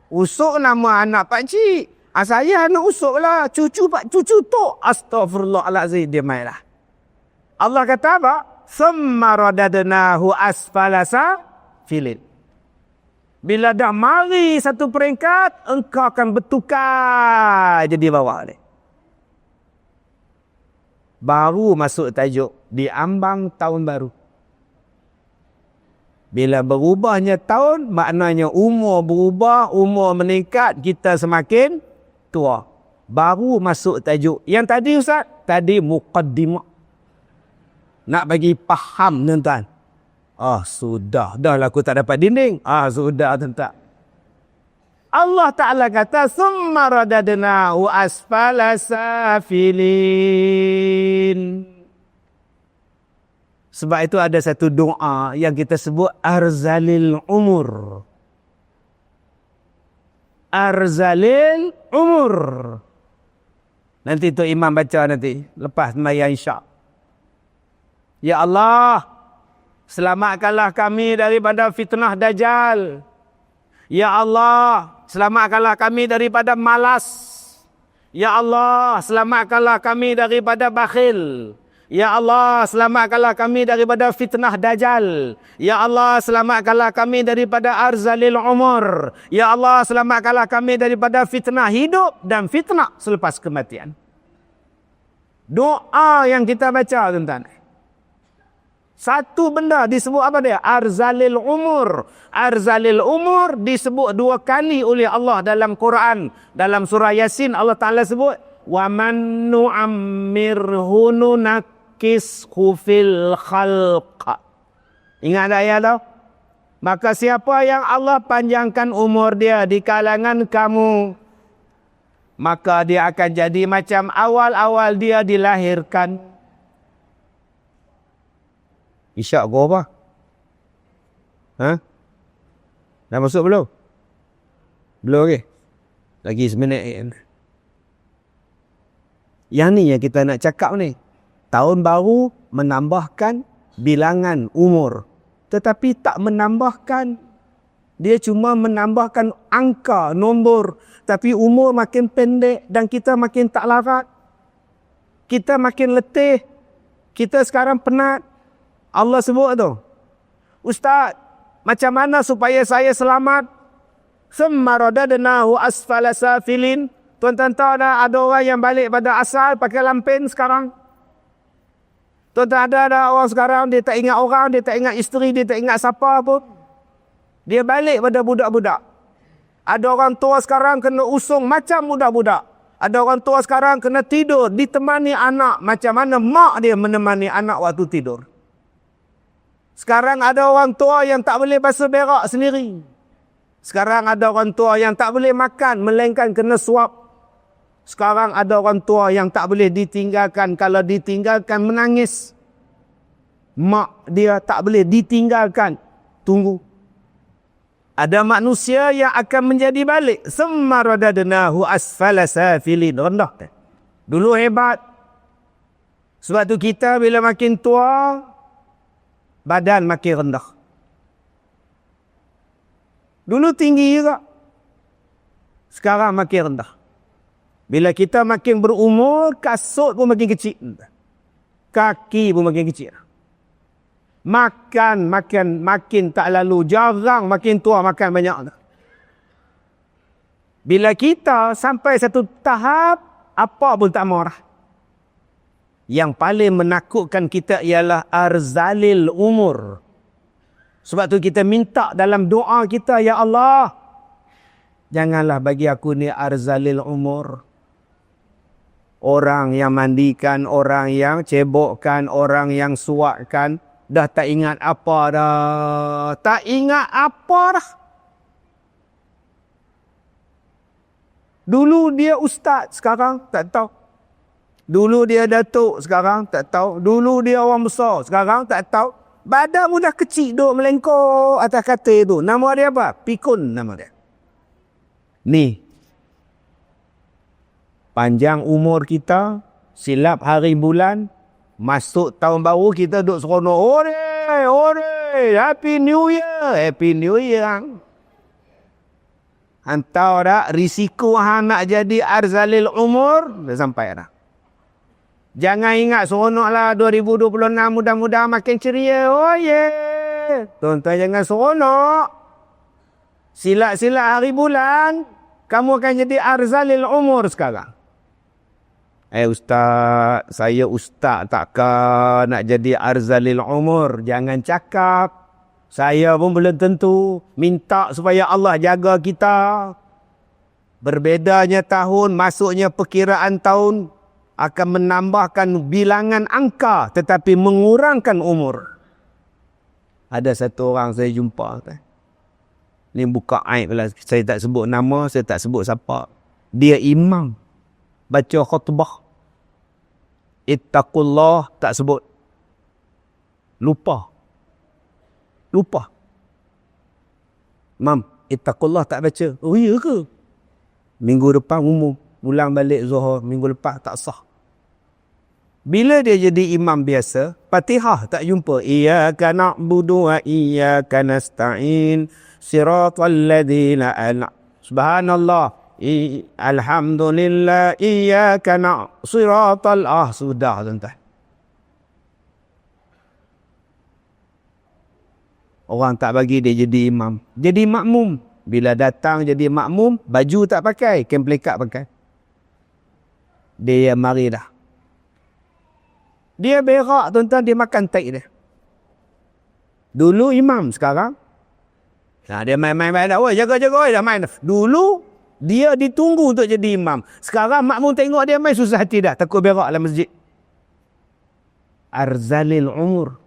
Usuk nama anak pakcik. Saya anak usuk lah. Cucu tu. Astaghfirullahaladzim. Dia main lah. Allah kata apa? Thumma radadnahu asfala safilin. Bila dah mari satu peringkat, engkau akan bertukar jadi bawah ni. Baru masuk tajuk di ambang tahun baru. Bila berubahnya tahun, maknanya umur berubah, umur meningkat, kita semakin tua. Baru masuk tajuk. Yang tadi ustaz, tadi muqaddimah. Nak bagi faham tuan-tuan. Sudah. Dah lah aku tak dapat dinding. Sudah tuan-tuan. Allah Ta'ala kata, summa radadnahu asfala safilin. Sebab itu ada satu doa yang kita sebut arzalil umur. Arzalil umur. Nanti tu imam baca nanti. Lepas sembahyang isyak. Ya Allah, selamatkanlah kami daripada fitnah Dajjal. Ya Allah, selamatkanlah kami daripada malas. Ya Allah, selamatkanlah kami daripada bakhil. Ya Allah, selamatkanlah kami daripada fitnah Dajjal. Ya Allah, selamatkanlah kami daripada arzalil umur. Ya Allah, selamatkanlah kami daripada fitnah hidup dan fitnah selepas kematian. Doa yang kita baca tuan-tuan. Satu benda disebut apa dia? Arzalil umur. Arzalil umur disebut 2 kali oleh Allah dalam Quran. Dalam surah Yasin Allah Ta'ala sebut wa man nu'ammirhu nunakkishu fil khalq. Ingat tak ayat tu? Maka siapa yang Allah panjangkan umur dia di kalangan kamu, maka dia akan jadi macam awal-awal dia dilahirkan. Isyak kau apa? Ha? Dah masuk belum? Belum lagi? Lagi seminit. Yang ni yang kita nak cakap ni. Tahun baru menambahkan bilangan umur. Tetapi tak menambahkan. Dia cuma menambahkan angka, nombor. Tapi umur makin pendek dan kita makin tak larat. Kita makin letih. Kita sekarang penat. Allah sebut tu, Ustaz, macam mana supaya saya selamat? Summa radadnahu asfala safilin. Tuan-tuan tahu dah ada orang yang balik pada asal pakai lampen sekarang. Tuan-tuan ada orang sekarang dia tak ingat orang, dia tak ingat isteri, dia tak ingat siapa pun. Dia balik pada budak-budak. Ada orang tua sekarang kena usung macam budak-budak. Ada orang tua sekarang kena tidur ditemani anak macam mana mak dia menemani anak waktu tidur. Sekarang ada orang tua yang tak boleh basuh berak sendiri. Sekarang ada orang tua yang tak boleh makan melainkan kena suap. Sekarang ada orang tua yang tak boleh ditinggalkan. Kalau ditinggalkan menangis. Mak dia tak boleh ditinggalkan. Tunggu. Ada manusia yang akan menjadi balik. Summa radadnahu asfala safilin. Rendah. Dulu hebat. Sebab tu kita bila makin tua, badan makin rendah. Dulu tinggi juga. Sekarang makin rendah. Bila kita makin berumur, kasut pun makin kecil. Kaki pun makin kecil. Makin tak lalu. Jarang makin tua makan banyak. Bila kita sampai satu tahap, apa pun tak marah. Yang paling menakutkan kita ialah arzalil umur. Sebab tu kita minta dalam doa kita, Ya Allah, janganlah bagi aku ni arzalil umur. Orang yang mandikan, orang yang cebokkan, orang yang suakkan, dah tak ingat apa dah. Tak ingat apa dah. Dulu dia ustaz, sekarang tak tahu. Dulu dia datuk, sekarang tak tahu. Dulu dia orang besar, sekarang tak tahu. Badan mudah kecil, duk melengkok atas katil tu. Nama dia apa? Pikun nama dia. Ni. Panjang umur kita, silap hari bulan, masuk tahun baru kita duk seronok. Ore, Happy New Year. Happy New Year. Hantar dah, risiko hang nak jadi arzalil umur, dah sampai dah. Jangan ingat seronoklah 2026 mudah-mudahan makin ceria. Oh yeah. Tuan-tuan jangan seronok. Silat-silat hari bulan, kamu akan jadi arzalil umur sekarang. Ustaz, saya ustaz takkah nak jadi arzalil umur? Jangan cakap. Saya pun belum tentu. Minta supaya Allah jaga kita. Berbedanya tahun, masuknya perkiraan tahun akan menambahkan bilangan angka tetapi mengurangkan umur. Ada satu orang saya jumpa. Ni buka aib lah. Saya tak sebut nama, saya tak sebut siapa. Dia imam. Baca khutbah. Ittaqullah, tak sebut. Lupa. Imam, ittaqullah tak baca. Oh iya ke? Minggu depan umum. Ulang balik Zuhur. Minggu lepas tak sah. Bila dia jadi imam biasa, Fatihah tak jumpa. Iyyaka na'budu wa iyyaka nasta'in. Siratal ladzina Subhanallah. Alhamdulillah. Iyyaka siratal. Sudah tuan-tuan. Orang tak bagi dia jadi imam. Jadi makmum. Bila datang jadi makmum, baju tak pakai, kain pelikat pakai. Dia mari dah. Dia berak tuan-tuan, dia makan taik dia. Dulu imam, sekarang dia main-main dah. Oi, jaga-jaga dah main. Dulu Dia ditunggu untuk jadi imam. Sekarang makmum tengok dia main susah hati dah. Takut berak dalam masjid. Arzalil umur.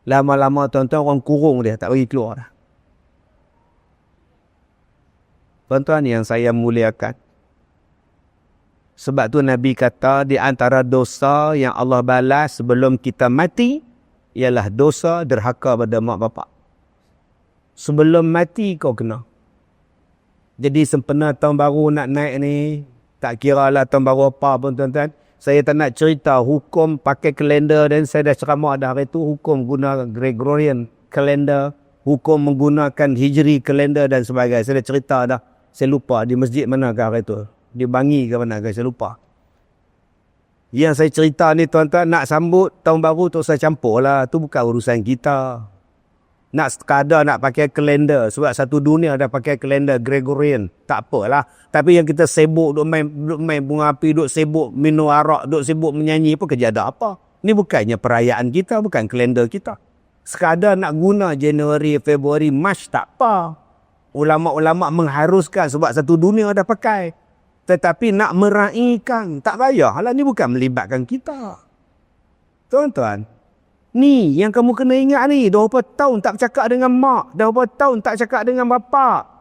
Lama-lama tuan-tuan orang kurung dia. Tak bagi keluar dah. Tuan-tuan yang saya muliakan. Sebab tu Nabi kata di antara dosa yang Allah balas sebelum kita mati ialah dosa derhaka pada mak bapak. Sebelum mati kau kena. Jadi sempena tahun baru nak naik ni, tak kira lah tahun baru apa pun tuan-tuan. Saya tak nak cerita hukum pakai kalender dan saya dah ceramah dah hari tu hukum guna Gregorian kalender, hukum menggunakan Hijri kalender dan sebagainya. Saya dah cerita dah. Saya lupa di masjid mana ke hari tu. Di Bangi ke mana ke, saya lupa. Yang saya cerita ni tuan-tuan, nak sambut tahun baru tu saya campur lah. Tu bukan urusan kita. Nak sekadar nak pakai kalender. Sebab satu dunia dah pakai kalender Gregorian. Tak apalah. Tapi yang kita sibuk duk main bunga api, duk sibuk minum arak, duk sibuk menyanyi pun kerja ada apa. Ni bukannya perayaan kita, bukan kalender kita. Sekadar nak guna Januari, Februari, Mac tak apa. Ulama-ulama mengharuskan sebab satu dunia dah pakai. Tetapi nak meraihkan, tak payah. Alah ni bukan melibatkan kita. Tuan-tuan, ni yang kamu kena ingat ni. Dah berapa tahun tak bercakap dengan mak. Dah berapa tahun tak cakap dengan bapak.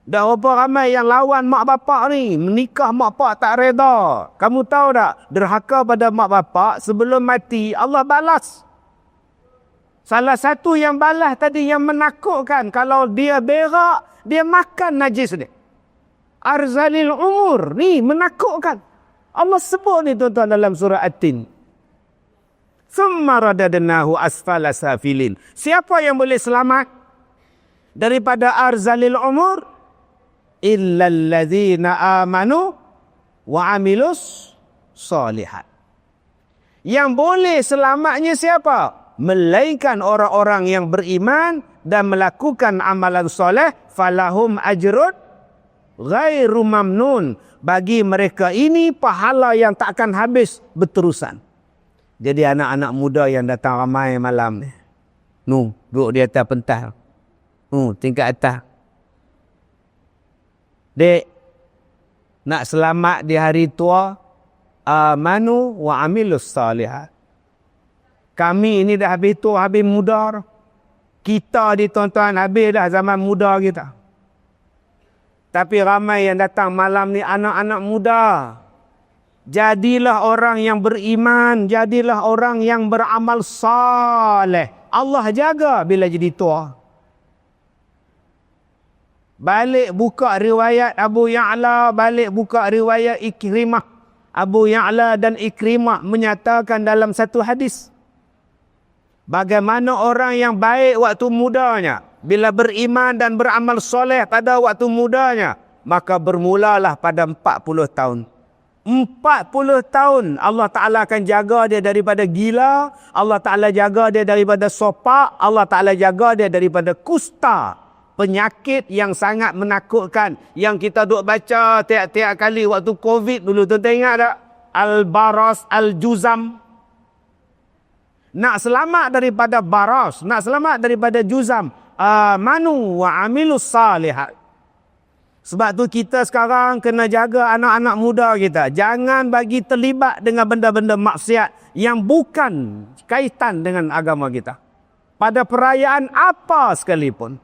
Dah berapa ramai yang lawan mak bapak ni. Menikah mak bapak tak reda. Kamu tahu tak? Derhaka pada mak bapak sebelum mati Allah balas. Salah satu yang balas tadi yang menakutkan. Kalau dia berak, dia makan najis ni. Arzalil umur. Ni menakutkan. Allah sebut ni tuan-tuan dalam surah At-Tin. Thumma radadnahu asfala safilin. Siapa yang boleh selamat daripada arzalil umur? Illal ladzina amanu wa amilus solihat. Yang boleh selamatnya siapa? Melainkan orang-orang yang beriman dan melakukan amalan soleh, falahum ajrun ghairu mamnun. Bagi mereka ini pahala yang tak akan habis berterusan. Jadi anak-anak muda yang datang ramai malam ni. Duduk di atas pentas. Tingkat atas. Dek, nak selamat di hari tua, amanu wa amilus salihat. Kami ini dah habis tua, habis muda. Kita di tuan-tuan habis dah zaman muda kita. Tapi ramai yang datang malam ni anak-anak muda. Jadilah orang yang beriman. Jadilah orang yang beramal saleh. Allah jaga bila jadi tua. Balik buka riwayat Abu Ya'la. Balik buka riwayat Ikrimah. Abu Ya'la dan Ikrimah menyatakan dalam satu hadis. Bagaimana orang yang baik waktu mudanya. Bila beriman dan beramal soleh pada waktu mudanya. Maka bermulalah pada 40 tahun. 40 tahun Allah Ta'ala akan jaga dia daripada gila. Allah Ta'ala jaga dia daripada sopak. Allah Ta'ala jaga dia daripada kusta. Penyakit yang sangat menakutkan. Yang kita duk baca tiap-tiap kali waktu COVID dulu. Tuan-tuan ingat tak? Al-Baras, Al-Juzam. Nak selamat daripada baras. Nak selamat daripada juzam. Amanu wa amilus salihat. Sebab tu kita sekarang kena jaga anak-anak muda kita. Jangan bagi terlibat dengan benda-benda maksiat yang bukan kaitan dengan agama kita. Pada perayaan apa sekalipun.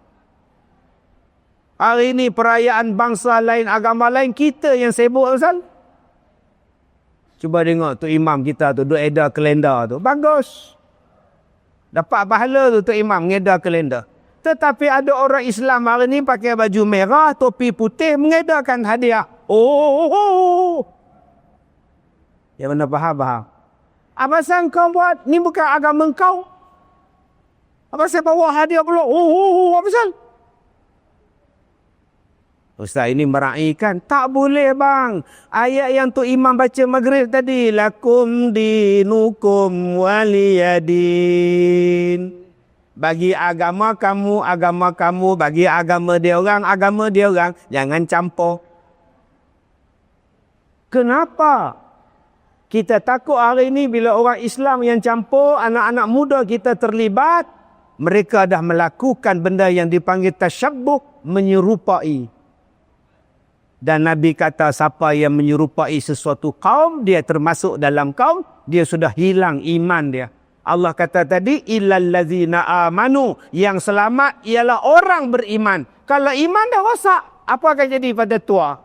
Hari ini perayaan bangsa lain, agama lain, kita yang sibuk pasal. Cuba tengok tu imam kita tu, duk edar kalender tu. Bagus. Dapat pahala tu Tok Imam mengedar kalender. Tetapi ada orang Islam hari ni pakai baju merah, topi putih, mengedarkan hadiah. Yang mana faham? Apa pasal kau buat? Ni bukan agama kau. Apa pasal bawa hadiah pula? Apa pasal? Ustaz ini meraihkan. Tak boleh bang. Ayat yang Tok Imam baca maghrib tadi. Lakum dinukum waliyadin. Bagi agama kamu. Bagi agama dia orang. Jangan campur. Kenapa? Kita takut hari ini bila orang Islam yang campur, anak-anak muda kita terlibat, Mereka dah melakukan benda yang dipanggil tasyabbuh, menyerupai. Dan Nabi kata siapa yang menyerupai sesuatu kaum, dia termasuk dalam kaum, dia sudah hilang iman dia. Allah kata tadi, illal ladzina amanu, yang selamat ialah orang beriman. Kalau iman dah rosak, apa akan jadi pada tua?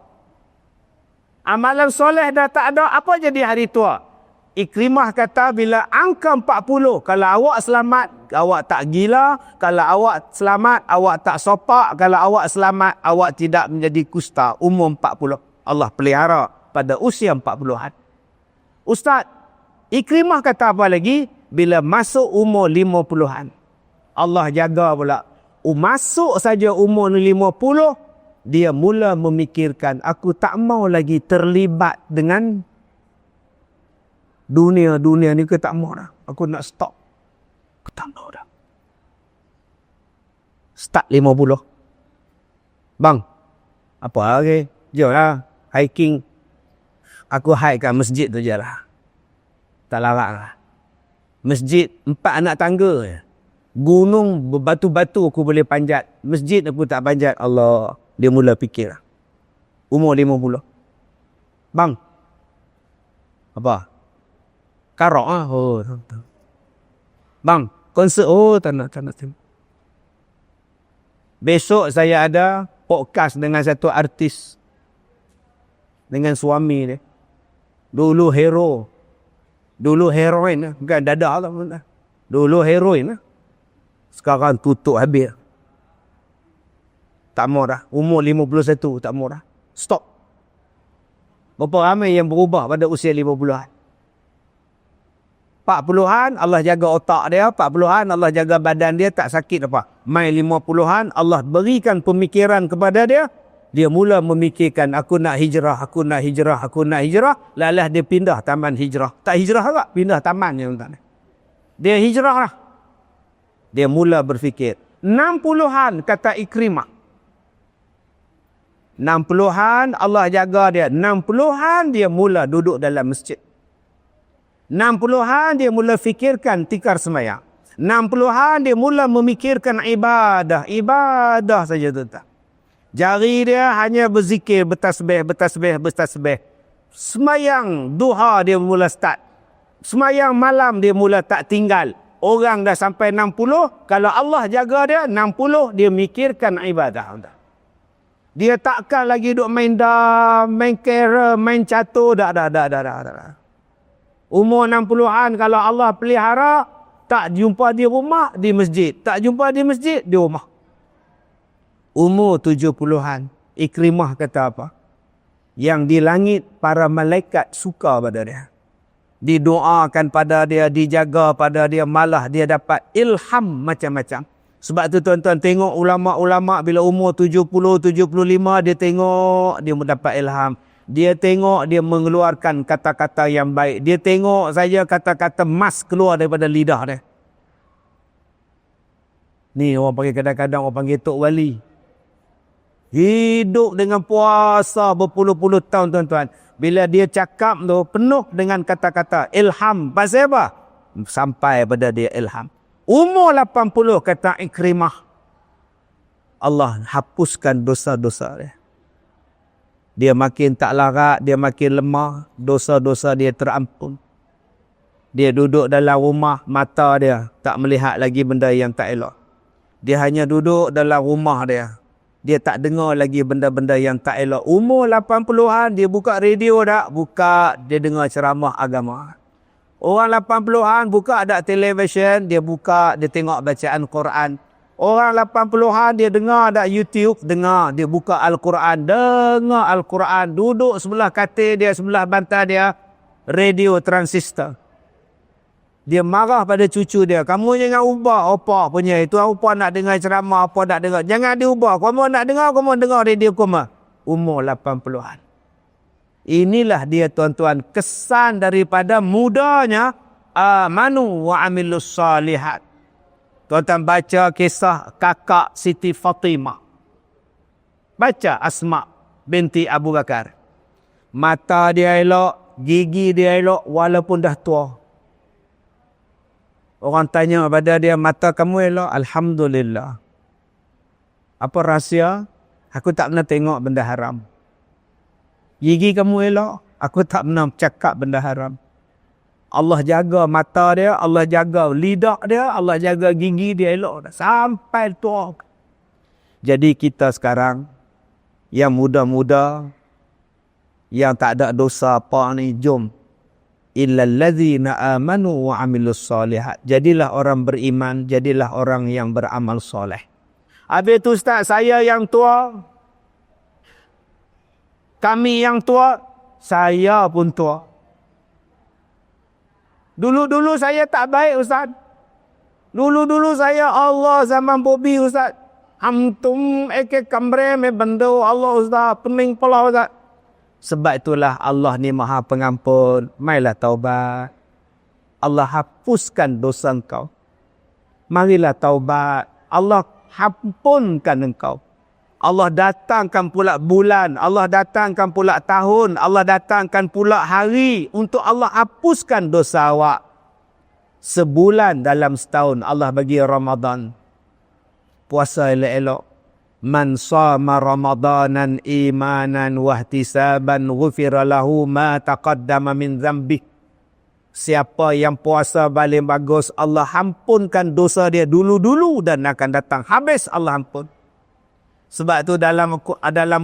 Amalan soleh dah tak ada, apa jadi hari tua? Ikrimah kata bila angka 40, kalau awak selamat, awak tak gila. Kalau awak selamat, awak tak sopak. Kalau awak selamat, awak tidak menjadi kusta. Umur 40. Allah pelihara pada usia 40-an. Ustaz, Ikrimah kata apa lagi? Bila masuk umur 50-an. Allah jaga pula. Masuk saja umur 50, dia mula memikirkan, aku tak mau lagi terlibat dengan dunia ni, aku tak mau dah. Aku nak stop. Aku tak mau dah. Start 50. Bang, apa lagi? Jom lah, hiking. Aku hike kat masjid tu je lah. Tak larat lah. Masjid 4 anak tangga je. Gunung berbatu-batu aku boleh panjat. Masjid aku tak panjat. Allah, dia mula fikir lah. Umur 50. Bang, apa? Karok lah. Oh, bang, konsert. Oh, tak nak. Besok saya ada podcast dengan satu artis. Dengan suami dia. Dulu hero. Dulu heroin lah. Bukan dadah lah. Dulu heroin lah. Sekarang tutup habis. Tak mau dah. Umur 51 tak mau dah. Stop. Berapa ramai yang berubah pada usia 50-an. 40-an Allah jaga otak dia, 40-an Allah jaga badan dia, tak sakit apa. Mai 50-an Allah berikan pemikiran kepada dia, dia mula memikirkan aku nak hijrah. Lalah dia pindah taman hijrah. Tak hijrah tak, pindah taman je. Dia hijrah lah. Dia mula berfikir. 60-an kata Ikrimah. 60-an Allah jaga dia. 60-an dia mula duduk dalam masjid. 60-an dia mula fikirkan tikar semayang. 60-an dia mula memikirkan ibadah. Ibadah saja tuan. Jari dia hanya berzikir, bertasbih. Semayang duha dia mula start. Semayang malam dia mula tak tinggal. Orang dah sampai 60, kalau Allah jaga dia, 60 dia mikirkan ibadah. Dia takkan lagi duk main dam, main carrom, main catur. Dah. Umur 60-an kalau Allah pelihara, tak jumpa di rumah, di masjid. Tak jumpa di masjid, di rumah. Umur 70-an, Ikrimah kata apa? Yang di langit, para malaikat suka pada dia. Didoakan pada dia, dijaga pada dia, malah dia dapat ilham macam-macam. Sebab tu tuan-tuan tengok ulama-ulama bila umur 70, 75, dia tengok, dia mendapat ilham. Dia tengok, dia mengeluarkan kata-kata yang baik. Dia tengok saja kata-kata emas keluar daripada lidah dia. Ni orang panggil kadang-kadang orang panggil Tok Wali. Hidup dengan puasa berpuluh-puluh tahun tuan-tuan. Bila dia cakap tu penuh dengan kata-kata ilham. Pasal apa? Sampai pada dia ilham. Umur 80 kata Ikrimah. Allah hapuskan dosa-dosa dia. Dia makin tak larat, dia makin lemah, dosa-dosa dia terampun. Dia duduk dalam rumah, mata dia tak melihat lagi benda yang tak elok. Dia hanya duduk dalam rumah dia. Dia tak dengar lagi benda-benda yang tak elok. Umur 80-an, dia buka radio tak? Buka, dia dengar ceramah agama. Orang 80-an buka ada televisyen, dia buka, dia tengok bacaan Quran. Orang 80-an dia dengar ada YouTube, dengar, dia buka Al-Quran, dengar Al-Quran, duduk sebelah katil dia, sebelah bantal dia, radio transistor. Dia marah pada cucu dia, kamu jangan ubah opa punya itu, opa nak dengar ceramah, opa nak dengar, jangan diubah, kamu nak dengar, kamu dengar radio kamu. Umur 80-an. Inilah dia tuan-tuan, kesan daripada mudanya amanu wa amilus salihat. Tuan-tuan baca kisah kakak Siti Fatimah. Baca Asma binti Abu Bakar. Mata dia elok, gigi dia elok walaupun dah tua. Orang tanya pada dia, mata kamu elok? Alhamdulillah. Apa rahsia? Aku tak pernah tengok benda haram. Gigi kamu elok? Aku tak pernah cakap benda haram. Allah jaga mata dia, Allah jaga lidah dia, Allah jaga gigi dia elok sampai tua. Jadi kita sekarang yang muda-muda, yang tak ada dosa apa ni, jom. Illal ladzina amanu wa amilus solihat. Jadilah orang beriman, jadilah orang yang beramal soleh. Habis tu Ustaz, saya yang tua, kami yang tua, saya pun tua. Dulu-dulu saya tak baik Ustaz. Dulu-dulu saya Allah zaman Bobby Ustaz. Hamtum eke kambre me bendo Allah Ustaz. Pening pula Ustaz. Sebab itulah Allah ni maha pengampun. Mailah taubat. Allah hapuskan dosa engkau. Marilah taubat. Allah hampunkan engkau. Allah datangkan pula bulan, Allah datangkan pula tahun, Allah datangkan pula hari untuk Allah hapuskan dosa awak. Sebulan dalam setahun Allah bagi Ramadan. Puasa elok-elok. Man shama ramadanan imanan wahtisaban ghufira lahu ma taqaddama min dhanbi. Siapa yang puasa paling bagus, Allah ampunkan dosa dia dulu-dulu dan akan datang habis Allah ampun. Sebab tu dalam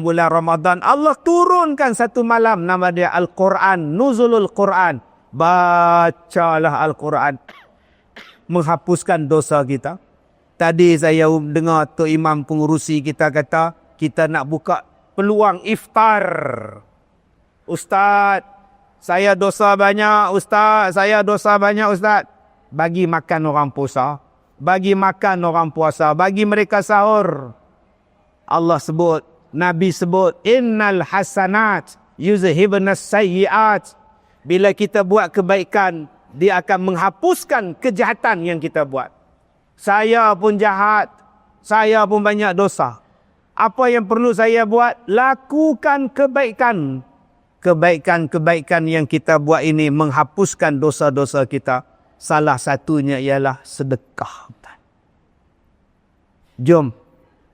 bulan Ramadan Allah turunkan satu malam nama dia Al-Quran, Nuzulul Quran. Bacalah Al-Quran, menghapuskan dosa kita. Tadi saya dengar Tok Imam pengurusi kita kata kita nak buka peluang iftar. Ustaz, saya dosa banyak Ustaz, saya dosa banyak Ustaz. Bagi makan orang puasa, bagi makan orang puasa, bagi mereka sahur. Allah sebut, Nabi sebut, innal hasanat yuzhibunas sayyiat. Bila kita buat kebaikan, dia akan menghapuskan kejahatan yang kita buat. Saya pun jahat, saya pun banyak dosa. Apa yang perlu saya buat? Lakukan kebaikan. Kebaikan-kebaikan yang kita buat ini menghapuskan dosa-dosa kita. Salah satunya ialah sedekah. Jom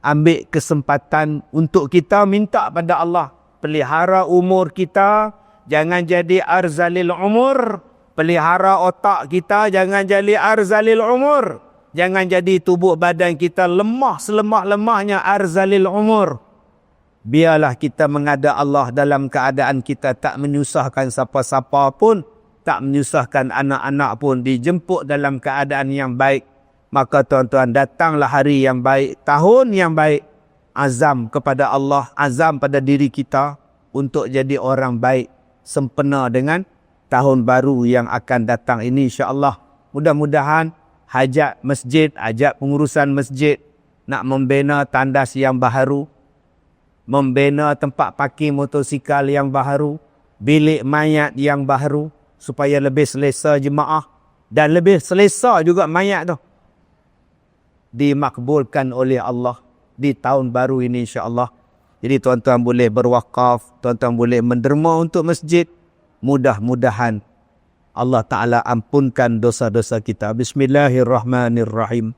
ambil kesempatan untuk kita minta pada Allah. Pelihara umur kita, jangan jadi arzalil umur. Pelihara otak kita, jangan jadi arzalil umur. Jangan jadi tubuh badan kita lemah selemah-lemahnya arzalil umur. Biarlah kita mengada Allah dalam keadaan kita tak menyusahkan siapa-siapa pun, tak menyusahkan anak-anak pun, dijemput dalam keadaan yang baik. Maka tuan-tuan, datanglah hari yang baik, tahun yang baik. Azam kepada Allah, azam pada diri kita untuk jadi orang baik, sempena dengan tahun baru yang akan datang ini insya-Allah. Mudah-mudahan hajat masjid, hajat pengurusan masjid nak membina tandas yang baharu, membina tempat parking motosikal yang baharu, bilik mayat yang baharu, supaya lebih selesa jemaah dan lebih selesa juga mayat tu dimakbulkan oleh Allah di tahun baru ini insya-Allah. Jadi tuan-tuan boleh berwakaf, tuan-tuan boleh menderma untuk masjid. Mudah-mudahan Allah Ta'ala ampunkan dosa-dosa kita. Bismillahirrahmanirrahim.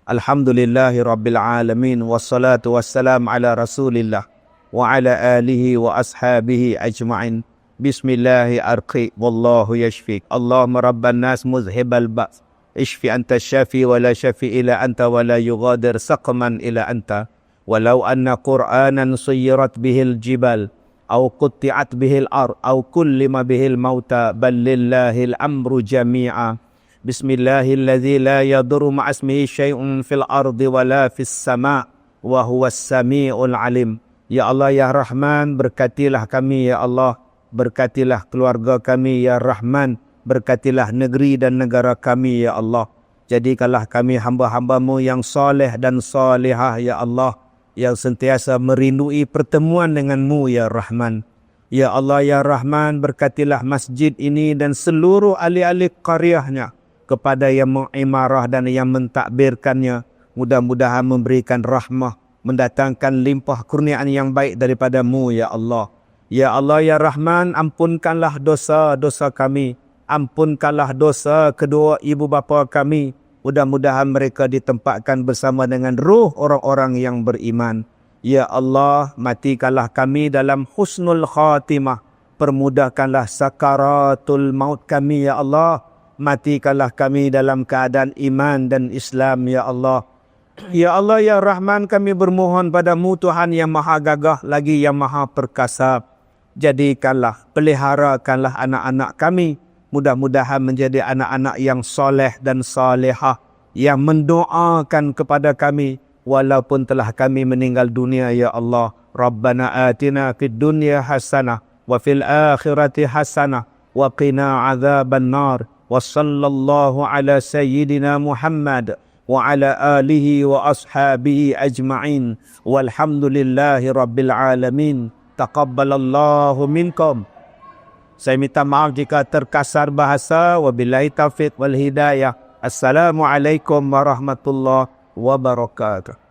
Alhamdulillahi Rabbil Alamin. Wassalatu wassalam ala Rasulillah wa ala alihi wa ashabihi ajma'in. Bismillahi arqi wallahu yashfik. Allahumma rabban nas muzhibal ba's. Ishfi anta syafi wa la syafi ila anta wa la yughadir saqman ila anta. Walau anna Qur'anan suyirat bihil jibal aw qutti'at bihil ar aw kullima bihil mauta bal lillahil amru jami'a. Bismillahilladzi la yadurru ma'asmihi syai'un fil ardi wa la fis sama' wa huwas sami'ul alim. Ya Allah ya Rahman, berkatilah kami ya Allah, berkatilah keluarga kami ya Rahman, berkatilah negeri dan negara kami ya Allah. Jadikanlah kami hamba-hambamu yang soleh dan solehah ya Allah, yang sentiasa merindui pertemuan denganmu ya Rahman. Ya Allah ya Rahman, berkatilah masjid ini dan seluruh ahli-ahli qaryahnya, kepada yang mengimarah dan yang mentadbirkannya. Mudah-mudahan memberikan rahmah, mendatangkan limpah kurniaan yang baik daripadamu ya Allah. Ya Allah ya Rahman, ampunkanlah dosa-dosa kami. ampunkanlah dosa kedua ibu bapa kami. Mudah-mudahan mereka ditempatkan bersama dengan ruh orang-orang yang beriman. Ya Allah, matikanlah kami dalam husnul khatimah. Permudahkanlah sakaratul maut kami, ya Allah. Matikanlah kami dalam keadaan iman dan Islam, ya Allah. Ya Allah, ya Rahman, kami bermohon padamu Tuhan yang maha gagah lagi yang maha perkasa. Jadikanlah, peliharakanlah anak-anak kami. Mudah-mudahan menjadi anak-anak yang soleh dan salihah, yang mendoakan kepada kami walaupun telah kami meninggal dunia, ya Allah. Rabbana atina fid dunya hasanah wa fil akhirati hasanah wa qina adzaban nar. Wa sallallahu ala sayyidina Muhammad wa ala alihi wa ashabihi ajma'in. Walhamdulillahi rabbil alamin. Taqabbalallahu minkum. Saya minta maaf jika terkasar bahasa. Wabillahi taufiq wal hidayah. Assalamualaikum warahmatullahi wabarakatuh.